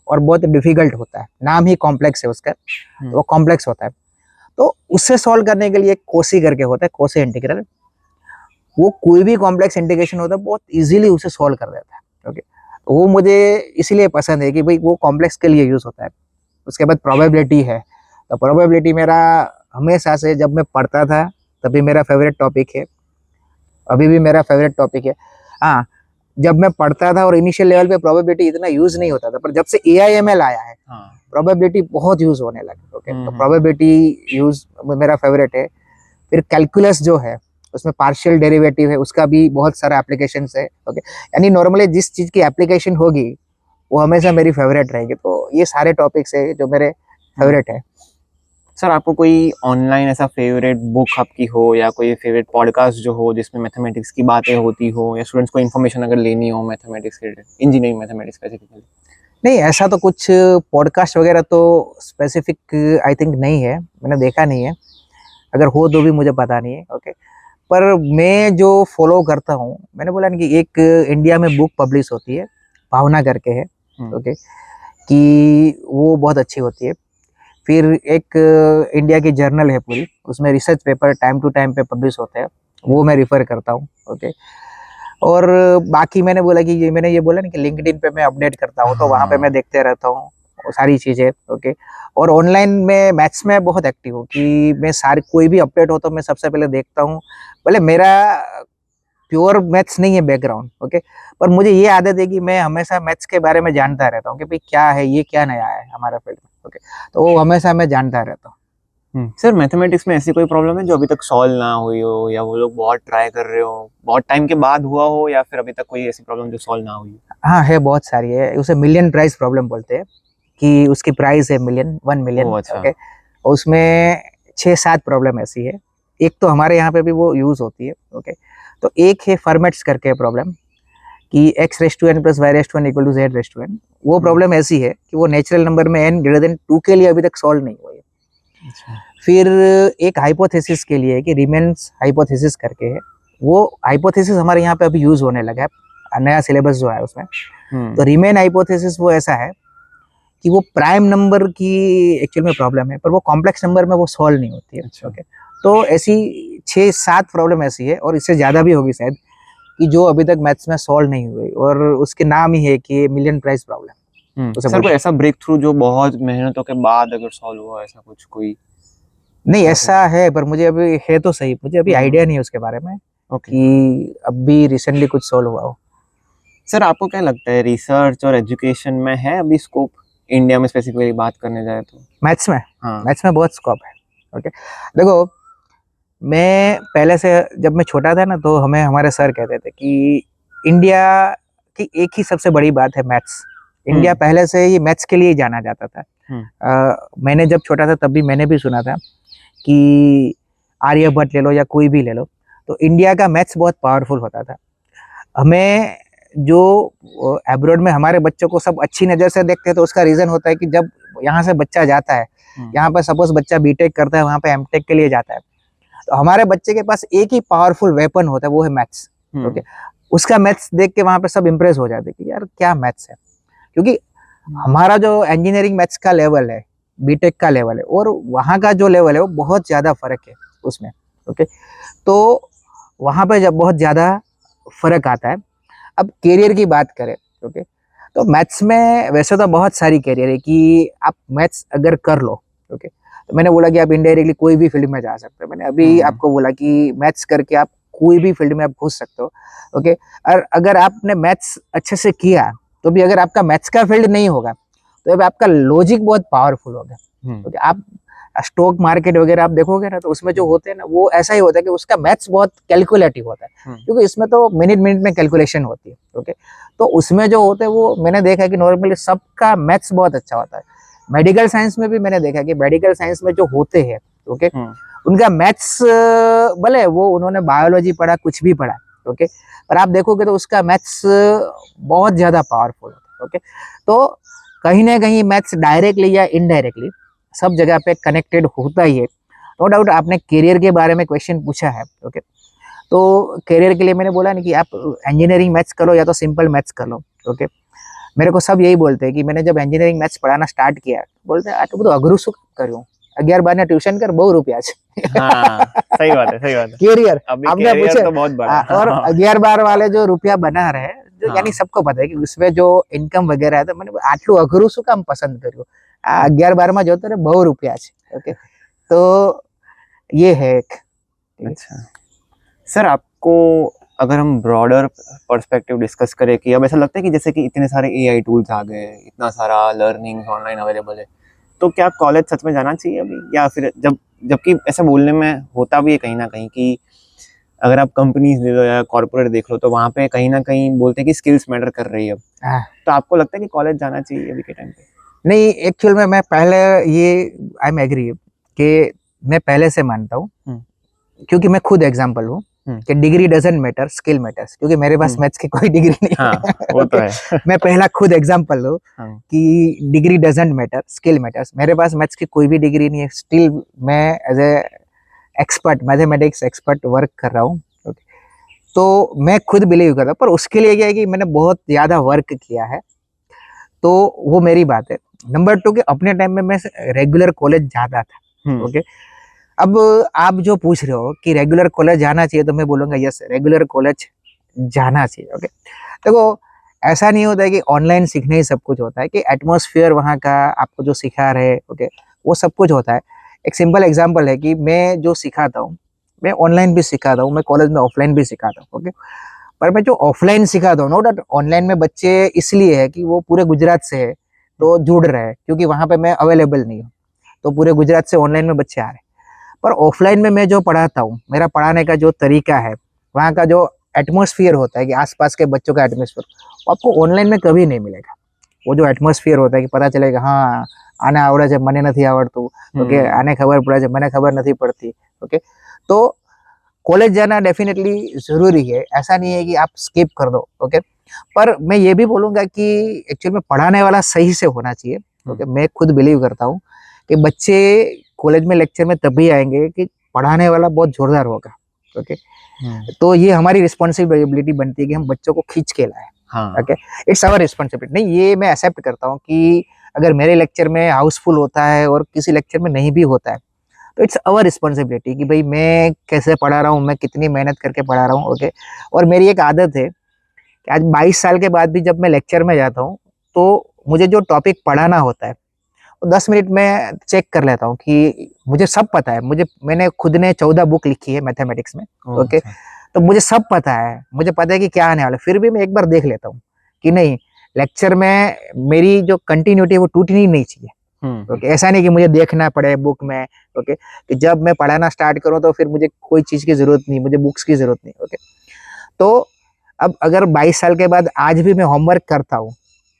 और बहुत डिफिकल्ट होता है, नाम ही कॉम्प्लेक्स है उसका, तो वो कॉम्प्लेक्स होता है। तो उससे सॉल्व करने के लिए कोसी करके होता है, कोसी इंटीग्रल। वो कोई भी कॉम्प्लेक्स इंटीग्रेशन होता है बहुत इजीली उसे सॉल्व कर देता है। ओके, तो वो मुझे इसीलिए पसंद है कि भाई वो कॉम्प्लेक्स के लिए यूज होता है। उसके बाद प्रोबेबिलिटी है, तो प्रोबेबिलिटी मेरा हमेशा से जब मैं पढ़ता था तभी मेरा फेवरेट टॉपिक है, अभी भी मेरा फेवरेट टॉपिक है। हाँ, जब मैं पढ़ता था और इनिशियल लेवल पे प्रोबेबिलिटी इतना यूज नहीं होता था, पर जब से AIML आया है प्रोबेबिलिटी बहुत यूज होने लगी। ओके, तो प्रोबेबिलिटी यूज मेरा फेवरेट है। फिर कैलकुलस जो है उसमें पार्शियल डेरिवेटिव है, उसका भी बहुत सारा एप्लीकेशन है। ओके, यानी नॉर्मली जिस चीज की एप्लीकेशन होगी वो हमेशा मेरी फेवरेट रहेगी। तो ये सारे टॉपिक्स है जो मेरे फेवरेट है। सर आपको कोई ऑनलाइन ऐसा फेवरेट बुक आपकी हो या कोई फेवरेट पॉडकास्ट जो हो जिसमें मैथमेटिक्स की बातें होती हो या स्टूडेंट्स को इन्फॉर्मेशन अगर लेनी हो मैथमेटिक्स के इंजीनियरिंग मैथमेटिक्स स्पेसिफिकली? नहीं, ऐसा तो कुछ पॉडकास्ट वगैरह तो स्पेसिफिक आई थिंक नहीं है, मैंने देखा नहीं है। अगर हो तो भी मुझे पता नहीं है। ओके, पर मैं जो फॉलो करता हूँ, मैंने बोला ना कि एक इंडिया में बुक पब्लिश होती है, भावना करके है। ओके, कि वो बहुत अच्छी होती है। फिर एक इंडिया की जर्नल है पूरी, उसमें research paper time to time पे पब्लिश होते हैं, वो मैं रिफ़र करता हूँ। ओके, और बाकी मैंने बोला कि मैंने ये बोला ना कि लिंक्डइन पे मैं अपडेट करता हूँ, तो वहाँ पे मैं देखते रहता हूँ वो सारी चीज़ें। ओके, और ऑनलाइन में मैथ्स में बहुत एक्टिव हूँ कि मैं सारी कोई भी अपडेट हो तो मैं सबसे पहले देखता हूँ। भले मेरा प्योर मैथ्स नहीं है बैकग्राउंड, ओके, पर मुझे ये आदत है कि मैं हमेशा मैथ्स के बारे में जानता रहता हूँ कि भाई क्या है, ये क्या नया है हमारा फील्ड में। ओके, तो वो हमेशा मैं जानता रहता हूँ। सर मैथमेटिक्स में ऐसी कोई प्रॉब्लम है जो अभी तक सॉल्व ना हुई हो या वो लोग बहुत ट्राई कर रहे हो, बहुत टाइम के बाद हुआ हो, या फिर अभी तक कोई ऐसी प्रॉब्लम जो सॉल्व ना हुई हो? हाँ, है, बहुत सारी है। उसे मिलियन प्राइस प्रॉब्लम बोलते हैं कि उसकी प्राइस है मिलियन, 1 मिलियन। ओह अच्छा। ओके, और उसमें 6-7 प्रॉब्लम ऐसी है। एक तो हमारे यहाँ पे भी वो यूज़ होती है। ओके, तो एक है फॉर्मेट्स करके प्रॉब्लम कि x⁻n + y⁻n = z⁻n। वो प्रॉब्लम ऐसी है कि वो नेचुरल नंबर में n greater than 2 के लिए अभी तक सॉल्व नहीं हुई है। अच्छा। फिर एक हाइपोथेसिस के लिए है कि रिमेन्स हाइपोथेसिस करके है, वो हाइपोथेसिस हमारे यहाँ पे अभी यूज़ होने लगा है, नया सिलेबस जो है उसमें। तो रिमेन हाइपोथेसिस वो ऐसा है कि वो प्राइम नंबर की एक्चुअल में प्रॉब्लम है, पर वो कॉम्प्लेक्स नंबर में वो सॉल्व नहीं होती है। अच्छा। ओके, तो ऐसी 6-7 प्रॉब्लम ऐसी है, और इससे ज़्यादा भी होगी शायद, कि जो अभी तक मैथ्स में सॉल्व नहीं हुई, और उसके नाम ही है कि मिलियन प्राइस प्रॉब्लम उसे सर बोलते कोई हैं। ऐसा ब्रेक थ्रू जो बहुत मेहनतों के बाद अगर सॉल्व हुआ, ऐसा कुछ कोई? नहीं, ऐसा है, पर मुझे अभी है तो सही, मुझे अभी आइडिया नहीं है उसके बारे में ओके। कि अभी रिसेंटली कुछ सॉल्व हुआ हो। सर आपको क्या लगता है रिसर्च और एजुकेशन में है अभी स्कोप, इंडिया में स्पेसिफिकली बात करने जाए तो? मैथ्स में, हाँ। मैथ्स में बहुत स्कोप है। ओके, देखो, मैं पहले से, जब मैं छोटा था ना, तो हमें हमारे सर कहते थे कि इंडिया की एक ही सबसे बड़ी बात है मैथ्स। इंडिया पहले से ही मैथ्स के लिए जाना जाता था। मैंने जब छोटा था तब भी मैंने भी सुना था कि आर्यभट्ट ले लो या कोई भी ले लो, तो इंडिया का मैथ्स बहुत पावरफुल होता था। हमें जो एब्रॉड में हमारे बच्चों को सब अच्छी नज़र से देखते हैं, तो उसका रीज़न होता है कि जब यहाँ से बच्चा जाता है, यहाँ पर सपोज बच्चा बीटेक करता है, वहाँ पे एमटेक के लिए जाता है, तो हमारे बच्चे के पास एक ही पावरफुल वेपन होता है, वो है मैथ्स। ओके, उसका मैथ्स देख के वहाँ पे सब इम्प्रेस हो जाते हैं कि यार क्या मैथ्स है, क्योंकि हमारा जो इंजीनियरिंग मैथ्स का लेवल है, बीटेक का लेवल है, और वहाँ का जो लेवल है वो बहुत ज़्यादा फर्क है उसमें। ओके, तो वहाँ पे जब बहुत ज़्यादा फर्क आता है। अब कैरियर की बात करें, ओके, तो मैथ्स में वैसे तो बहुत सारी कैरियर है कि आप मैथ्स अगर कर लो, ओके, तो मैंने बोला कि आप इनडायरेक्टली कोई भी फील्ड में जा सकते हो। मैंने अभी आपको बोला कि मैथ्स करके आप कोई भी फील्ड में आप घुस सकते हो। ओके, और अगर आपने मैथ्स अच्छे से किया, तो भी अगर आपका मैथ्स का फील्ड नहीं होगा, तो अब आपका लॉजिक बहुत पावरफुल होगा। ओके, आप स्टॉक मार्केट वगैरह आप देखोगे ना, तो उसमें जो होते हैं ना, वो ऐसा ही होता है कि उसका मैथ्स बहुत कैलकुलेटिव होता है, क्योंकि इसमें तो मिनट मिनट में कैलकुलेशन होती है। ओके, तो उसमें जो होते हैं वो मैंने देखा है कि नॉर्मली सबका मैथ्स बहुत अच्छा होता है। मेडिकल साइंस में भी मैंने देखा कि मेडिकल साइंस में जो होते हैं, ओके, उनका मैथ्स, भले वो उन्होंने बायोलॉजी पढ़ा, कुछ भी पढ़ा, ओके, पर आप देखोगे तो उसका मैथ्स बहुत ज़्यादा पावरफुल होता है। ओके, तो कहीं ना कहीं मैथ्स डायरेक्टली या इनडायरेक्टली सब जगह पे कनेक्टेड होता ही है। नो डाउट, आपने करियर के बारे में क्वेश्चन पूछा है। ओके, तो करियर के लिए मैंने बोला नहीं कि आप इंजीनियरिंग मैथ्स कर लो या तो सिंपल मैथ्स कर लो। ओके, मेरे को सब यही बोलते हैं कि मैंने जब इंजीनियरिंग मैथ्स पढ़ाना स्टार्ट किया, बोलते हैं आटલું બધું અઘરું શું કર્યું, 11-12 ટ્યુશન कर, બહુ રૂપિયા છે। हाँ सही बात है, सही बात है। कैरियर अभी आपने कैरियर पूछे, तो बहुत बड़ा है। और 11-12 वाले जो रुपया बना रहे हैं, जो हाँ। यानी सबको पता है कि उसमें जो इनकम वगैरह है, तो मैंने આટલું અઘરું શું કામ પસંદ કર્યું, આ 11-12 માં જોતો રે બહુ રૂપિયા છે। ओके, तो ये है एक। अच्छा सर, आपको अगर हम ब्रॉडर पर्सपेक्टिव डिस्कस करें कि अब ऐसा लगता है कि जैसे कि इतने सारे एआई टूल्स आ गए, इतना सारा लर्निंग ऑनलाइन अवेलेबल है, तो क्या कॉलेज सच में जाना चाहिए अभी, या फिर जबकि ऐसा बोलने में होता भी है कहीं ना कहीं कि अगर आप कंपनीज ले लो या कॉर्पोरेट देख लो, तो वहाँ पे कहीं ना कहीं बोलते हैं कि स्किल्स मैटर कर रही है अब। तो आपको लगता है कि कॉलेज जाना चाहिए अभी के टाइम पे? नहीं, एक्चुअल में मैं पहले ये आई एम एग्री कि मैं पहले से मानता हूँ, क्योंकि मैं खुद एग्जाम्पल हूँ कि degree doesn't matter, skill matters, क्योंकि मेरे पास मैथ्स की कोई डिग्री नहीं हाँ, है। वो तो Okay? है। मैं पहला खुद एग्जाम्पल हूँ कि degree doesn't matter, skill matters. मेरे पास मैथ्स की कोई भी डिग्री नहीं है, स्टिल मैं as a expert, mathematics expert work कर रहा हूँ। तो मैं खुद बिलीव करता हूँ, पर उसके लिए क्या है कि मैंने बहुत ज़्यादा वर्क किया है, तो वो मेरी बात है। नंबर 2 कि अपने टाइम में मैं रेगुलर कॉलेज जाता था। ओके, अब आप जो पूछ रहे हो कि रेगुलर कॉलेज जाना चाहिए, तो मैं बोलूँगा यस, रेगुलर कॉलेज जाना चाहिए। ओके, देखो ऐसा नहीं होता है कि ऑनलाइन सीखने ही सब कुछ होता है, कि एटमॉस्फेयर वहाँ का आपको जो सिखा रहे, ओके, वो सब कुछ होता है। एक सिंपल एग्जांपल है कि मैं जो सिखाता हूँ, मैं ऑनलाइन भी सिखाता हूँ, मैं कॉलेज में ऑफलाइन भी सिखाता हूँ। ओके, पर मैं जो ऑफलाइन सिखाता हूँ, नो डाउट ऑनलाइन में बच्चे इसलिए है कि वो पूरे गुजरात से है तो जुड़ रहे हैं, क्योंकि वहाँ पे मैं अवेलेबल नहीं हूँ, तो पूरे गुजरात से ऑनलाइन में बच्चे आ रहे हैं। पर ऑफलाइन में मैं जो पढ़ाता हूँ, मेरा पढ़ाने का जो तरीका है, वहाँ का जो एटमॉस्फेयर होता है कि आसपास के बच्चों का एटमॉस्फेयर, वो आपको ऑनलाइन में कभी नहीं मिलेगा। वो जो एटमॉस्फेयर होता है कि पता चलेगा हाँ आने आवड़े છે મને નથી આવડતું, ઓકે, આને ખબર પડે છે મને ખબર નથી પડતી। ओके, तो कॉलेज जाना डेफिनेटली जरूरी है, ऐसा नहीं है कि आप स्किप कर दो। ओके, पर मैं ये भी बोलूंगा कि एक्चुअली में पढ़ाने वाला सही से होना चाहिए। ओके, मैं खुद बिलीव करता हूँ कि बच्चे कॉलेज में लेक्चर में तभी आएंगे कि पढ़ाने वाला बहुत जोरदार होगा। ओके, तो ये हमारी रिस्पॉन्सिबिलिटी बनती है कि हम बच्चों को खींच के लाए। Okay, it's our responsibility. नहीं, ये मैं एक्सेप्ट करता हूँ कि अगर मेरे लेक्चर में हाउसफुल होता है और किसी लेक्चर में नहीं भी होता है, तो इट्स अवर रिस्पॉन्सिबिलिटी कि भाई मैं कैसे पढ़ा रहा हूँ, मैं कितनी मेहनत करके पढ़ा रहा हूँ। ओके, और मेरी एक आदत है कि आज 22 साल के बाद भी जब मैं लेक्चर में जाता हूँ, तो मुझे जो टॉपिक पढ़ाना होता है वो 10 मिनट में चेक कर लेता हूँ कि मुझे सब पता है। मैंने खुद ने 14 बुक लिखी है मैथमेटिक्स में। ओके, तो मुझे सब पता है, मुझे पता है कि क्या आने वाला है, फिर भी मैं एक बार देख लेता हूँ कि नहीं, लेक्चर में मेरी जो कंटिन्यूटी है वो टूटनी नहीं चाहिए। ओके, ऐसा नहीं कि मुझे देखना पड़े बुक में। ओके, कि जब मैं पढ़ाना स्टार्ट करूँ तो फिर मुझे कोई चीज़ की ज़रूरत नहीं, मुझे बुक्स की ज़रूरत नहीं। ओके, तो अब अगर 22 साल के बाद आज भी मैं होमवर्क करता हूँ,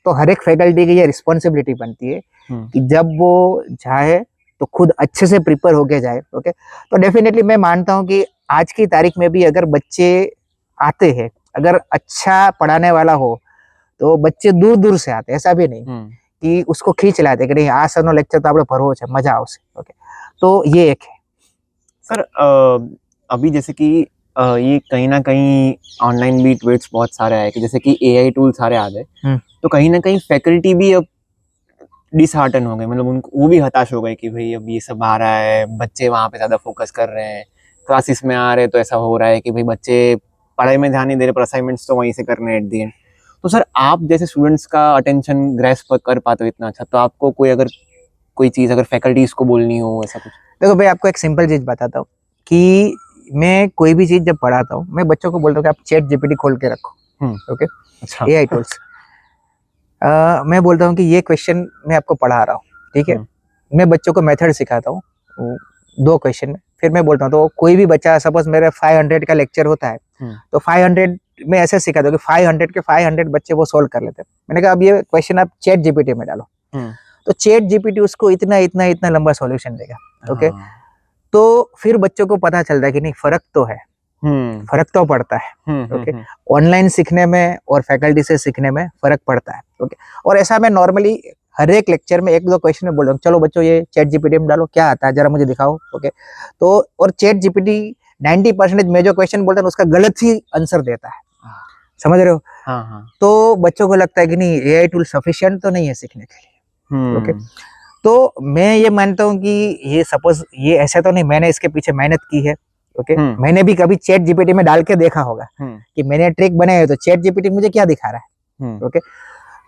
तो हर एक फैकल्टी की ये रिस्पॉन्सिबिलिटी बनती है कि जब वो जाए तो खुद अच्छे से प्रिपेयर होके जाए। ओके, तो डेफिनेटली मैं मानता हूँ कि आज की तारीख में भी अगर बच्चे आते हैं, अगर अच्छा पढ़ाने वाला हो, तो बच्चे दूर दूर से आते हैं। ऐसा भी नहीं कि उसको खींच लाते कि नहीं आ सरનો लेक्चर तो આપણે ભરવો છે, મજા આવશે। ओके, तो ये एक है सर। अभी जैसे कि ये कहीं ना कहीं ऑनलाइन भी ट्वीट्स बहुत सारे आए कि जैसे कि एआई टूल सारे आ गए, तो कहीं ना कहीं फैकल्टी भी अब डिसहार्टन हो गए, मतलब उनको वो भी हताश हो गए कि भाई अब ये सब आ रहा है, बच्चे वहाँ पे ज़्यादा फोकस कर रहे हैं, क्लासेस में आ रहे तो ऐसा हो रहा है कि भाई बच्चे पढ़ाई में ध्यान नहीं दे रहे, पर असाइनमेंट्स तो वहीं से करने एट दी एंड। तो सर आप जैसे स्टूडेंट्स का अटेंशन ग्रैस्प कर पाते हो इतना अच्छा, तो आपको कोई चीज़ अगर फैकल्टीज को बोलनी हो ऐसा कुछ? देखो भाई, आपको एक सिंपल चीज बताता हूँ कि मैं कोई भी चीज जब पढ़ाता हूँ, मैं बच्चों को बोलता हूँ कि आप चैट जीपीटी खोल के रखो। ओके, अच्छा। एआई टूल्स, मैं बोलता हूँ कि ये क्वेश्चन मैं आपको पढ़ा रहा हूँ, ठीक है, मैं बच्चों को मेथड सिखाता हूँ 2 क्वेश्चन में, फिर मैं बोलता हूँ, तो कोई भी बच्चा सपोज मेरे 500 का लेक्चर होता है, तो 500 में ऐसे सिखाता हूँ कि 500 के 500 बच्चे वो सोल्व कर लेते हैं। मैंने कहा अब ये क्वेश्चन आप चैट जीपीटी में डालो, तो चैट जीपीटी उसको इतना इतना इतना लंबा सॉल्यूशन देगा। ओके, तो फिर बच्चों को पता चलता है कि नहीं, फर्क तो है, फर्क तो पड़ता है। ओके, ऑनलाइन सीखने में और फैकल्टी से सीखने में फर्क पड़ता है। ओके, और ऐसा मैं नॉर्मली हर एक लेक्चर में 1-2 क्वेश्चन में बोल रहा हूँ, चलो बच्चों ये चैट जीपीटी में डालो, क्या आता है जरा मुझे दिखाओ। ओके, तो और चैट जीपीटी 90% मैं जो क्वेश्चन बोलता हूँ उसका गलत ही आंसर देता है, समझ रहे हो? तो बच्चों को लगता है कि नहीं, एआई टूल सफिशिएंट तो नहीं है सीखने के लिए। ओके, तो मैं ये मानता हूँ कि ये सपोज ये ऐसा तो नहीं मैंने इसके पीछे मेहनत की है। ओके, मैंने भी कभी चैट जीपीटी में डाल के देखा होगा कि मैंने ट्रिक बनाई है, तो चैट जीपीटी मुझे क्या दिखा रहा है। ओके,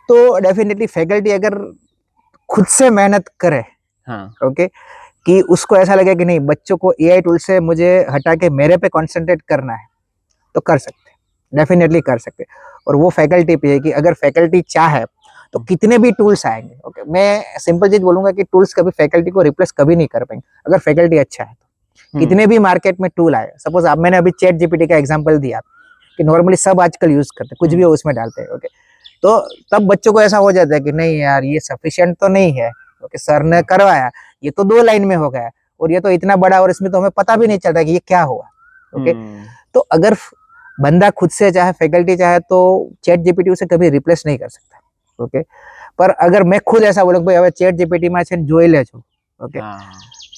तो डेफिनेटली फैकल्टी अगर खुद से मेहनत करे, ओके, कि उसको ऐसा लगे कि नहीं बच्चों को एआई टूल से मुझे हटा के मेरे पे कंसंट्रेट करना है, तो कर सकते, डेफिनेटली कर सकते। और वो फैकल्टी पे है कि अगर फैकल्टी चाहे तो कितने भी टूल्स आएंगे। ओके, मैं सिंपल चीज बोलूंगा कि टूल्स कभी फैकल्टी को रिप्लेस कभी नहीं कर पाएंगे अगर फैकल्टी अच्छा है तो। कितने भी मार्केट में टूल आए, सपोज आप, मैंने अभी चैट जीपीटी का एग्जांपल दिया कि नॉर्मली सब आजकल यूज करते हैं, कुछ भी उसमें डालते हैं। ओके, तो तब बच्चों को ऐसा हो जाता है कि नहीं यार ये सफिशिएंट तो नहीं है। ओके, सर ने करवाया, ये तो 2 लाइन में हो गया, और ये तो इतना बड़ा और इसमें तो हमें पता भी नहीं चल रहा कि ये क्या हुआ। ओके, तो अगर बंदा खुद से चाहे, फैकल्टी चाहे, तो चैट जीपीटी उसे कभी रिप्लेस नहीं कर सकता। ओके, पर अगर मैं खुद ऐसा बोलूँ भाई, चैट जीपीटी में जोई ले छो, ओके,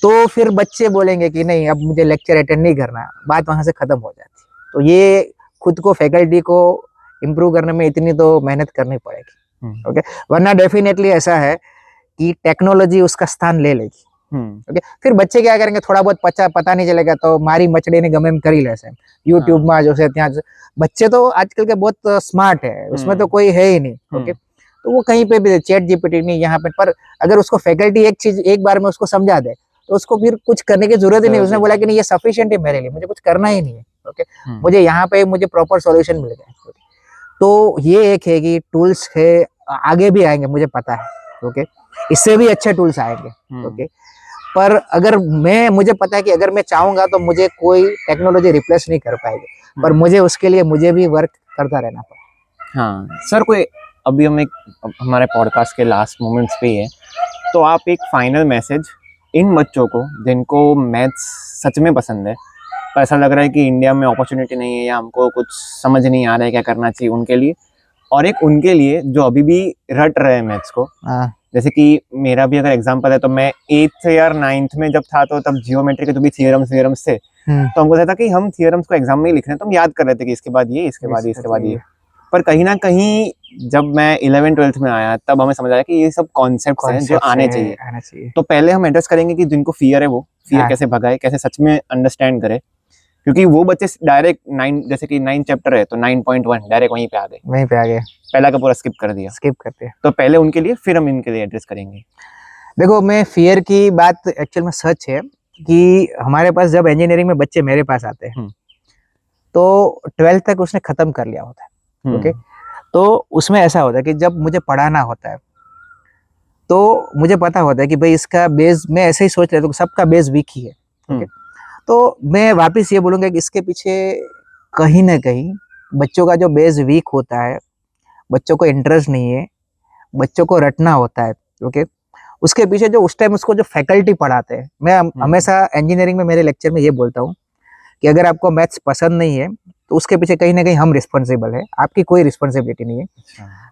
तो फिर बच्चे बोलेंगे कि नहीं अब मुझे लेक्चर अटेंड नहीं करना, बात वहां से खत्म हो जाती है। तो ये खुद को, फैकल्टी को इम्प्रूव करने में इतनी तो मेहनत करनी पड़ेगी। ओके, वरना डेफिनेटली ऐसा है कि टेक्नोलॉजी उसका स्थान ले लेगी। ओके, फिर बच्चे क्या करेंगे, थोड़ा बहुत पता नहीं चलेगा तो मारी मचड़ी ने गमे करी लेसे यूट्यूब में जो है ત્યાં बच्चे तो आजकल के बहुत स्मार्ट है, उसमें तो कोई है ही नहीं। ओके, तो वो कहीं पे भी चैट जीपीटी नहीं यहाँ पे, पर अगर उसको फैकल्टी एक चीज एक बार में उसको समझा दे तो उसको फिर कुछ करने की जरूरत ही नहीं। उसने बोला कि नहीं ये सफिशिएंट है मेरे लिए, मुझे कुछ करना ही नहीं है। ओके, मुझे यहाँ पे मुझे प्रॉपर सॉल्यूशन मिल गया। तो ये एक है कि टूल्स है, आगे भी आएंगे मुझे पता है। ओके, इससे भी अच्छे टूल्स आएंगे। ओके, पर अगर मुझे पता है कि अगर मैं चाहूंगा तो मुझे कोई टेक्नोलॉजी रिप्लेस नहीं कर पाएगी, पर मुझे उसके लिए मुझे भी वर्क करता रहना पड़ेगा। हाँ सर, कोई अभी हम एक हमारे पॉडकास्ट के लास्ट मोमेंट्स पे है, तो आप एक फाइनल मैसेज इन बच्चों को जिनको मैथ्स सच में पसंद है पर ऐसा लग रहा है कि इंडिया में अपॉर्चुनिटी नहीं है या हमको कुछ समझ नहीं आ रहा है क्या करना चाहिए, उनके लिए, और एक उनके लिए जो अभी भी रट रहे हैं मैथ्स को। जैसे कि मेरा भी अगर एग्जांपल है, तो मैं 8th या 9th में जब था तो तब जियोमेट्री के जो भी थियरम्स थे, तो हमको था कि हम थियरम्स को एग्जाम में ही लिख रहे हैं, तो हम याद कर रहे थे कि इसके बाद ये, इसके बाद ये, इसके बाद ये। पर कहीं ना कहीं जब मैं 11th-12th में आया तब हमें समझ आया कि ये सब कॉन्सेप्ट्स हैं जो आने चाहिए। तो पहले हम एड्रेस करेंगे कि जिनको फियर है वो फियर कैसे भगाए, कैसे सच में अंडरस्टैंड करे, क्योंकि वो बच्चे डायरेक्ट 9 जैसे कि 9 चैप्टर है तो 9.1 डायरेक्ट वहीं पे आ गए, पहला का पूरा स्किप करते हैं। तो पहले उनके लिए, फिर हम इनके लिए एड्रेस करेंगे। देखो, मैं फियर की बात एक्चुअल में सच है कि हमारे पास जब इंजीनियरिंग में बच्चे मेरे पास आते हैं तो 12th तक उसने खत्म कर लिया होता है। ओके, तो उसमें ऐसा होता है कि जब मुझे पढ़ाना होता है तो मुझे पता होता है कि भाई इसका बेस, मैं ऐसे ही सोच लेता हूँ सबका बेस वीक ही है। ओके, तो मैं वापस ये बोलूँगा कि इसके पीछे कहीं ना कहीं बच्चों का जो बेस वीक होता है, बच्चों को इंटरेस्ट नहीं है, बच्चों को रटना होता है। ओके, उसके पीछे जो उस टाइम उसको जो फैकल्टी पढ़ाते हैं, मैं हमेशा इंजीनियरिंग में मेरे लेक्चर में ये बोलता हूँ कि अगर आपको मैथ्स पसंद नहीं है तो उसके पीछे कहीं ना कहीं हम रिस्पॉन्सिबल है, आपकी कोई रिस्पॉन्सिबिलिटी नहीं है।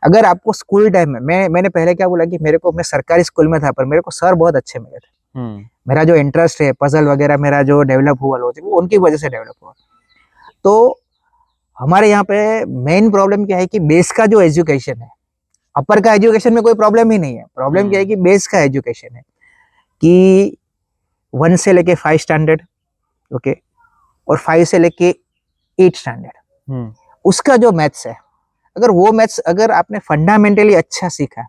अगर आपको स्कूल टाइम में, मैंने पहले क्या बोला कि मैं सरकारी स्कूल में था पर मेरे को सर बहुत अच्छे मिले थे। मेरा जो इंटरेस्ट है पजल वगैरह, मेरा जो डेवलप हुआ लॉजिक, वो उनकी वजह से डेवलप हुआ। तो हमारे यहाँ पे मेन प्रॉब्लम क्या है कि बेस का जो एजुकेशन है, अपर का एजुकेशन में कोई प्रॉब्लम ही नहीं है, प्रॉब्लम क्या है कि बेस का एजुकेशन है कि 1 से लेके 5 स्टैंडर्ड, ओके, और 5 से लेके 8 स्टैंडर्ड, उसका जो मैथ्स है, अगर वो मैथ्स अगर आपने फंडामेंटली अच्छा सीखा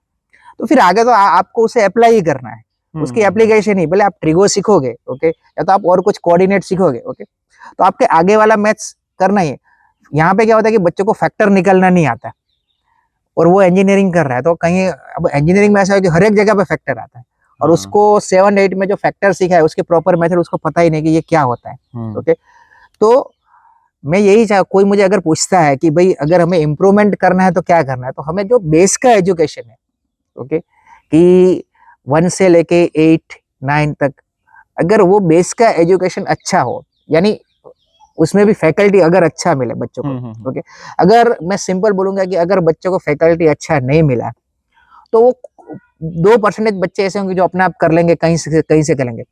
तो फिर आगे तो आपको उसे अप्लाई ही करना है, उसकी एप्लीकेशन ही, भले आप ट्रिगो सीखोगे, ओके, या तो आप और कुछ कोऑर्डिनेट सीखोगे, ओके, तो आपके आगे वाला मैथ्स करना ही है। यहाँ पे क्या होता है कि बच्चों को फैक्टर निकलना नहीं आता और वो इंजीनियरिंग कर रहा है, तो कहीं अब इंजीनियरिंग में ऐसा है कि हर एक जगह पे फैक्टर आता है और उसको 7-8 में जो फैक्टर सीखा है उसके प्रॉपर मेथड उसको पता ही नहीं कि ये क्या होता है। ओके, तो मैं यही कोई मुझे अगर पूछता है कि भाई अगर हमें इम्प्रूवमेंट करना है तो क्या करना है, तो हमें जो बेस का एजुकेशन है, ओके, कि 1 से लेके 8-9 तक, अगर वो बेस का एजुकेशन अच्छा हो, यानी उसमें भी फैकल्टी अगर अच्छा मिले बच्चों को, ओके, अगर मैं सिंपल बोलूंगा कि अगर बच्चों को फैकल्टी अच्छा नहीं मिला तो वो 2% बच्चे ऐसे होंगे जो अपने आप कर लेंगे, कहीं से करेंगे।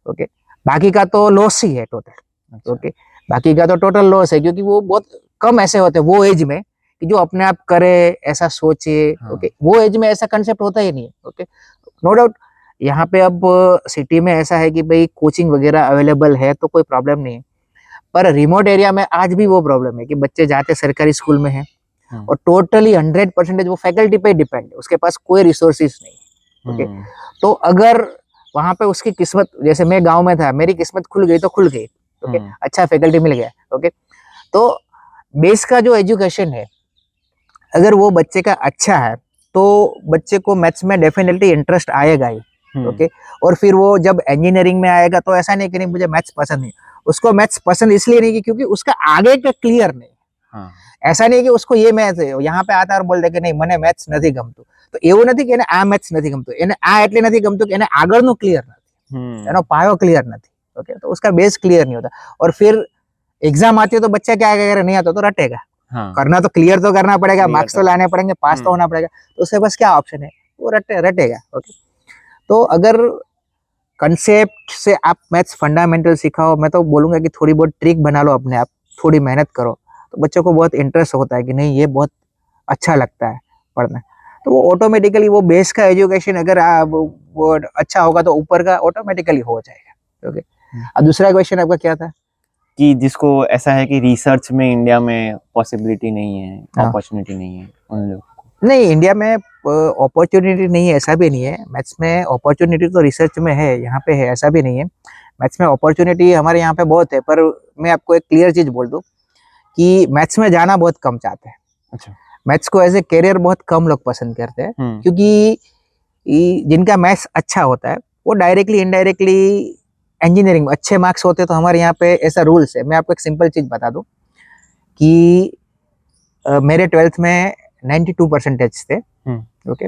ओके, बाकी का तो लॉस ही है टोटल। ओके, बाकी का तो टोटल लॉस है, क्योंकि वो बहुत कम ऐसे होते हैं वो एज में कि जो अपने आप करे, ऐसा सोचे। ओके, वो एज में ऐसा कंसेप्ट होता ही नहीं है। ओके, नो डाउट यहाँ पे अब सिटी में ऐसा है कि भाई कोचिंग वगैरह अवेलेबल है तो कोई प्रॉब्लम नहीं है, पर रिमोट एरिया में आज भी वो प्रॉब्लम है कि बच्चे जाते सरकारी स्कूल में हैं और टोटली 100% वो फैकल्टी पे डिपेंड है, उसके पास कोई रिसोर्सेज नहीं। ओके, तो अगर वहां पे उसकी किस्मत, जैसे मैं गांव में था, मेरी किस्मत खुल गई तो खुल गई। ओके, अच्छा फैकल्टी मिल गया। ओके, तो बेस का जो एजुकेशन है अगर वो बच्चे का अच्छा है तो बच्चे को मैथ्स में डेफिनेटली इंटरेस्ट आएगा ही। ओके, और फिर वो जब इंजीनियरिंग में आएगा तो ऐसा नहीं कि नहीं मुझे मैथ्स पसंद नहीं, उसको मैथ्स पसंद इसलिए नहीं क्योंकि उसका आगे का क्लियर नहीं। ऐसा नहीं कि उसको ये मैथ्स है, यहाँ पे आता है और बोल दे कि नहीं મને मैथ्स નથી ગમતું, તો એવું નથી કે એને આ મેથ્સ નથી ગમતું, એને આ એટલે નથી ગમતું કે એને આગળનું ક્લિયર નથી। એનો પાયો ક્લિયર નથી. ઓકે, તો उसका बेस क्लियर नहीं होता. और फिर एग्जाम आती है तो बच्चा क्या करेगा, नहीं आता तो रटेगा. हाँ. करना तो क्लियर तो करना पड़ेगा, मार्क्स तो तो- लाने पड़ेंगे, पास तो होना पड़ेगा. तो उसके पास क्या ऑप्शन है, वो रटेगा. ओके, तो अगर कंसेप्ट से आप मैथ्स फंडामेंटल सिखाओ, मैं तो बोलूंगा कि थोड़ी बहुत ट्रिक बना लो अपने आप, थोड़ी मेहनत करो, तो बच्चों को बहुत इंटरेस्ट होता है कि नहीं ये बहुत अच्छा लगता है पढ़ना. तो वो ऑटोमेटिकली वो बेस का एजुकेशन अगर वो अच्छा होगा तो ऊपर का ऑटोमेटिकली हो जाएगा. ओके, अब दूसरा क्वेश्चन आपका क्या था? कि जिसको ऐसा है कि रिसर्च में इंडिया में पॉसिबिलिटी नहीं है, हाँ. अपॉर्चुनिटी नहीं है उन लोगों को. नहीं, इंडिया में अपॉर्चुनिटी नहीं है ऐसा भी नहीं है. मैथ्स में अपॉर्चुनिटी तो रिसर्च में है, यहाँ पे है, ऐसा भी नहीं है. मैथ्स में अपॉर्चुनिटी हमारे यहाँ पे बहुत है, पर मैं आपको एक क्लियर चीज बोल दूं कि मैथ्स में जाना बहुत कम चाहते हैं. अच्छा. मैथ्स को एज ए करियर बहुत कम लोग पसंद करते हैं, हम्म. क्योंकि जिनका मैथ्स अच्छा होता है वो डायरेक्टली इनडायरेक्टली इंजीनियरिंग में अच्छे मार्क्स होते हैं. तो हमारे यहाँ पे ऐसा रूल्स है. मैं आपको एक सिंपल चीज बता दूं कि मेरे 12th में 92% थे. ओके,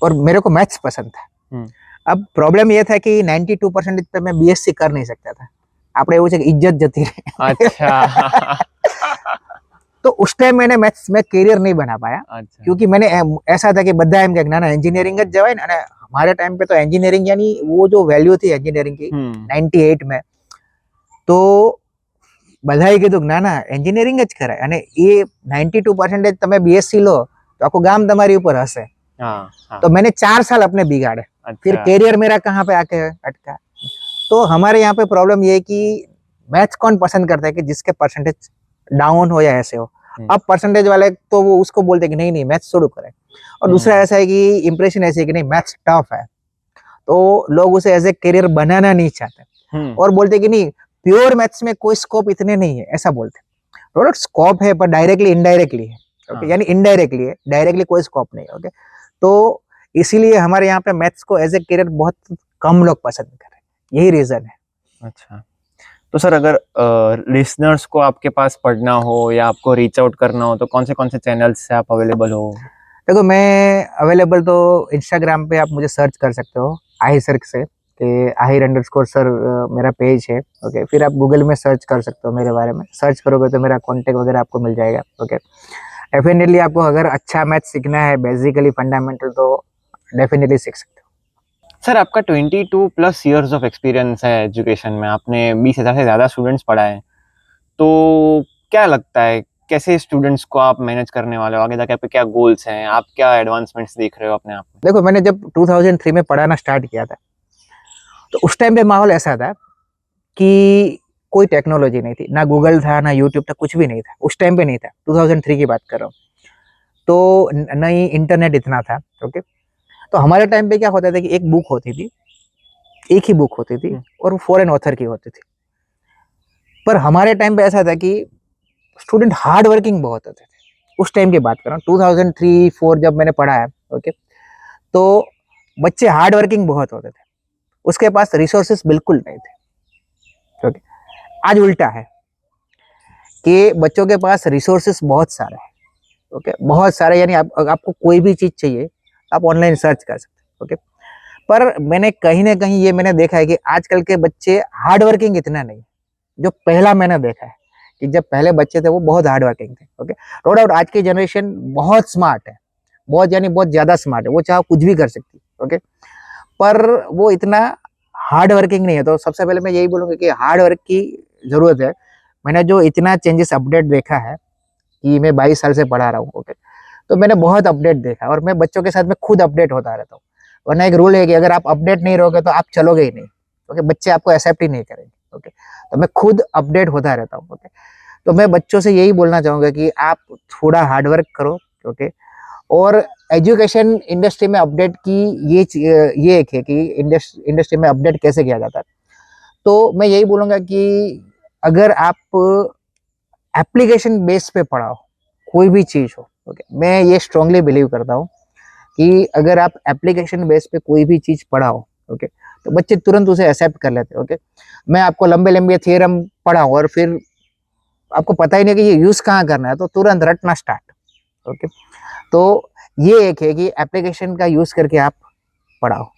और मेरे को मैथ्स पसंद था. अब प्रॉब्लम ये था कि 92% पे मैं बीएससी कर नहीं सकता था. આપણે એવું છે કે ઇજ્જત જતી રહે. अच्छा. तो उस टाइम मैंने मैथ्स में करियर नहीं बना पाया, अच्छा. क्योंकि मैंने ऐसा था कि બધા એમ કે ના ના એન્જિનિયરિંગ જ જવાય ને. અને हमारे टाइम पे तो इंजीनियरिंग यानी वो जो वैल्यू थी इंजीनियरिंग की 98 में, तो બધાએ કીધું ના ના એન્જિનિયરિંગ જ કરાય. અને એ 92% તમે બીએસસી લો तो आपको गाम तुम्हारी ऊपर हंसे. हाँ, हाँ. तो मैंने 4 साल अपने बिगाड़े. फिर अच्छा. करियर मेरा कहाँ पे आके अटका. तो हमारे यहाँ पे प्रॉब्लम ये है कि मैथ्स कौन पसंद करता है कि जिसके परसेंटेज डाउन हो या ऐसे हो. अब परसेंटेज वाले तो वो उसको बोलते हैं कि नहीं नहीं मैथ्स शुरू करें. और दूसरा ऐसा है कि इंप्रेशन ऐसे है कि नहीं मैथ्स टफ है, तो लोग उसे एज ए करियर बनाना नहीं चाहते. और बोलते कि नहीं प्योर मैथ्स में कोई स्कोप इतने नहीं है, ऐसा बोलते. थोड़ा स्कोप है पर डायरेक्टली इनडायरेक्टली है. ओके, यानी इनडायरेक्टली है, डायरेक्टली कोई स्कोप नहीं. ओके, तो इसीलिए हमारे यहाँ पे मैथ्स को एज ए करियर बहुत कम लोग पसंद कर रहे हैं. यही रीजन है. अच्छा. तो सर अगर लिसनर्स को आपके पास पढ़ना हो या आपको रीच आउट करना हो तो कौन से चैनल्स से आप अवेलेबल हो? देखो मैं अवेलेबल तो इंस्टाग्राम पे आप मुझे सर्च कर सकते हो आहिर सर से, कि आहिर_सर मेरा पेज है. ओके, फिर आप गूगल में सर्च कर सकते हो मेरे बारे में. सर्च करोगे तो मेरा कॉन्टेक्ट वगैरह आपको मिल जाएगा. ओके, डेफिनेटली आपको अगर अच्छा मैथ सीखना है बेसिकली फंडामेंटल, तो डेफिनेटली सीख सकते हो. सर आपका 22+ ईयर्स ऑफ एक्सपीरियंस है एजुकेशन में, आपने 20,000 से ज़्यादा स्टूडेंट्स पढ़ाए, तो क्या लगता है कैसे स्टूडेंट्स को आप मैनेज करने वाले हो? आगे जाके आपके क्या गोल्स हैं? आप क्या एडवांसमेंट्स देख रहे हो अपने आप में? देखो मैंने जब 2003 में पढ़ाना स्टार्ट किया था, तो उस टाइम पे माहौल ऐसा था कि कोई टेक्नोलॉजी नहीं थी, ना गूगल था ना यूट्यूब था, कुछ भी नहीं था. उस टाइम पे नहीं था, 2003 की बात कर रहा हूँ. तो न ही इंटरनेट इतना था. ओके, तो हमारे टाइम पे क्या होता था कि एक बुक होती थी, एक ही बुक होती थी, और वो फॉरेन ऑथर की होती थी. पर हमारे टाइम पे ऐसा था कि स्टूडेंट हार्ड वर्किंग बहुत होते थे. उस टाइम की बात कर रहा हूँ 2003-4 जब मैंने पढ़ा है. ओके, तो बच्चे हार्ड वर्किंग बहुत होते थे, उसके पास रिसोर्सेस बिल्कुल नहीं थे. ओके, आज उल्टा है कि बच्चों के पास रिसोर्सेस बहुत सारे हैं. ओके, बहुत सारे, यानी आपको कोई भी चीज़ चाहिए आप ऑनलाइन सर्च कर सकते हैं. ओके, पर मैंने कहीं ना कहीं ये मैंने देखा है कि आजकल के बच्चे हार्ड वर्किंग इतना नहीं, जो पहला मैंने देखा है कि जब पहले बच्चे थे वो बहुत हार्ड वर्किंग थे. ओके, नो डाउट आज की जनरेशन बहुत स्मार्ट है, बहुत यानी बहुत ज़्यादा स्मार्ट है, वो चाहे कुछ भी कर सकती है. ओके, पर वो इतना हार्ड वर्किंग नहीं है. तो सबसे पहले मैं यही बोलूँगा कि हार्ड वर्क की ज़रूरत है. मैंने जो इतना चेंजेस अपडेट देखा है कि मैं 22 साल से पढ़ा रहा हूँ. ओके, तो मैंने बहुत अपडेट देखा, और मैं बच्चों के साथ में खुद अपडेट होता रहता हूँ. वरना एक रूल है कि अगर आप अपडेट नहीं रहोगे तो आप चलोगे ही नहीं. ओके, बच्चे आपको एक्सेप्ट ही नहीं करेंगे. ओके, तो मैं खुद अपडेट होता रहता हूँ. ओके, तो मैं बच्चों से यही बोलना चाहूँगा कि आप थोड़ा हार्डवर्क करो. ओके, और एजुकेशन इंडस्ट्री में अपडेट की ये एक है कि इंडस्ट्री में अपडेट कैसे किया जाता है. तो मैं यही बोलूँगा कि अगर आप एप्लीकेशन बेस पे पढ़ाओ कोई भी चीज़ हो. ओके, मैं ये स्ट्रांगली बिलीव करता हूँ कि अगर आप एप्लीकेशन बेस पे कोई भी चीज़ पढ़ाओ, ओके, तो बच्चे तुरंत उसे एक्सेप्ट कर लेते हैं. ओके, मैं आपको लंबे लंबे थियरम पढ़ाऊँ और फिर आपको पता ही नहीं कि ये यूज़ कहाँ करना है, तो तुरंत रटना स्टार्ट. ओके, तो ये एक है कि एप्लीकेशन का यूज़ करके आप पढ़ाओ.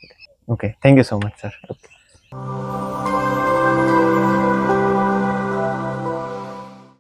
Okay, thank you so much sir. हैं।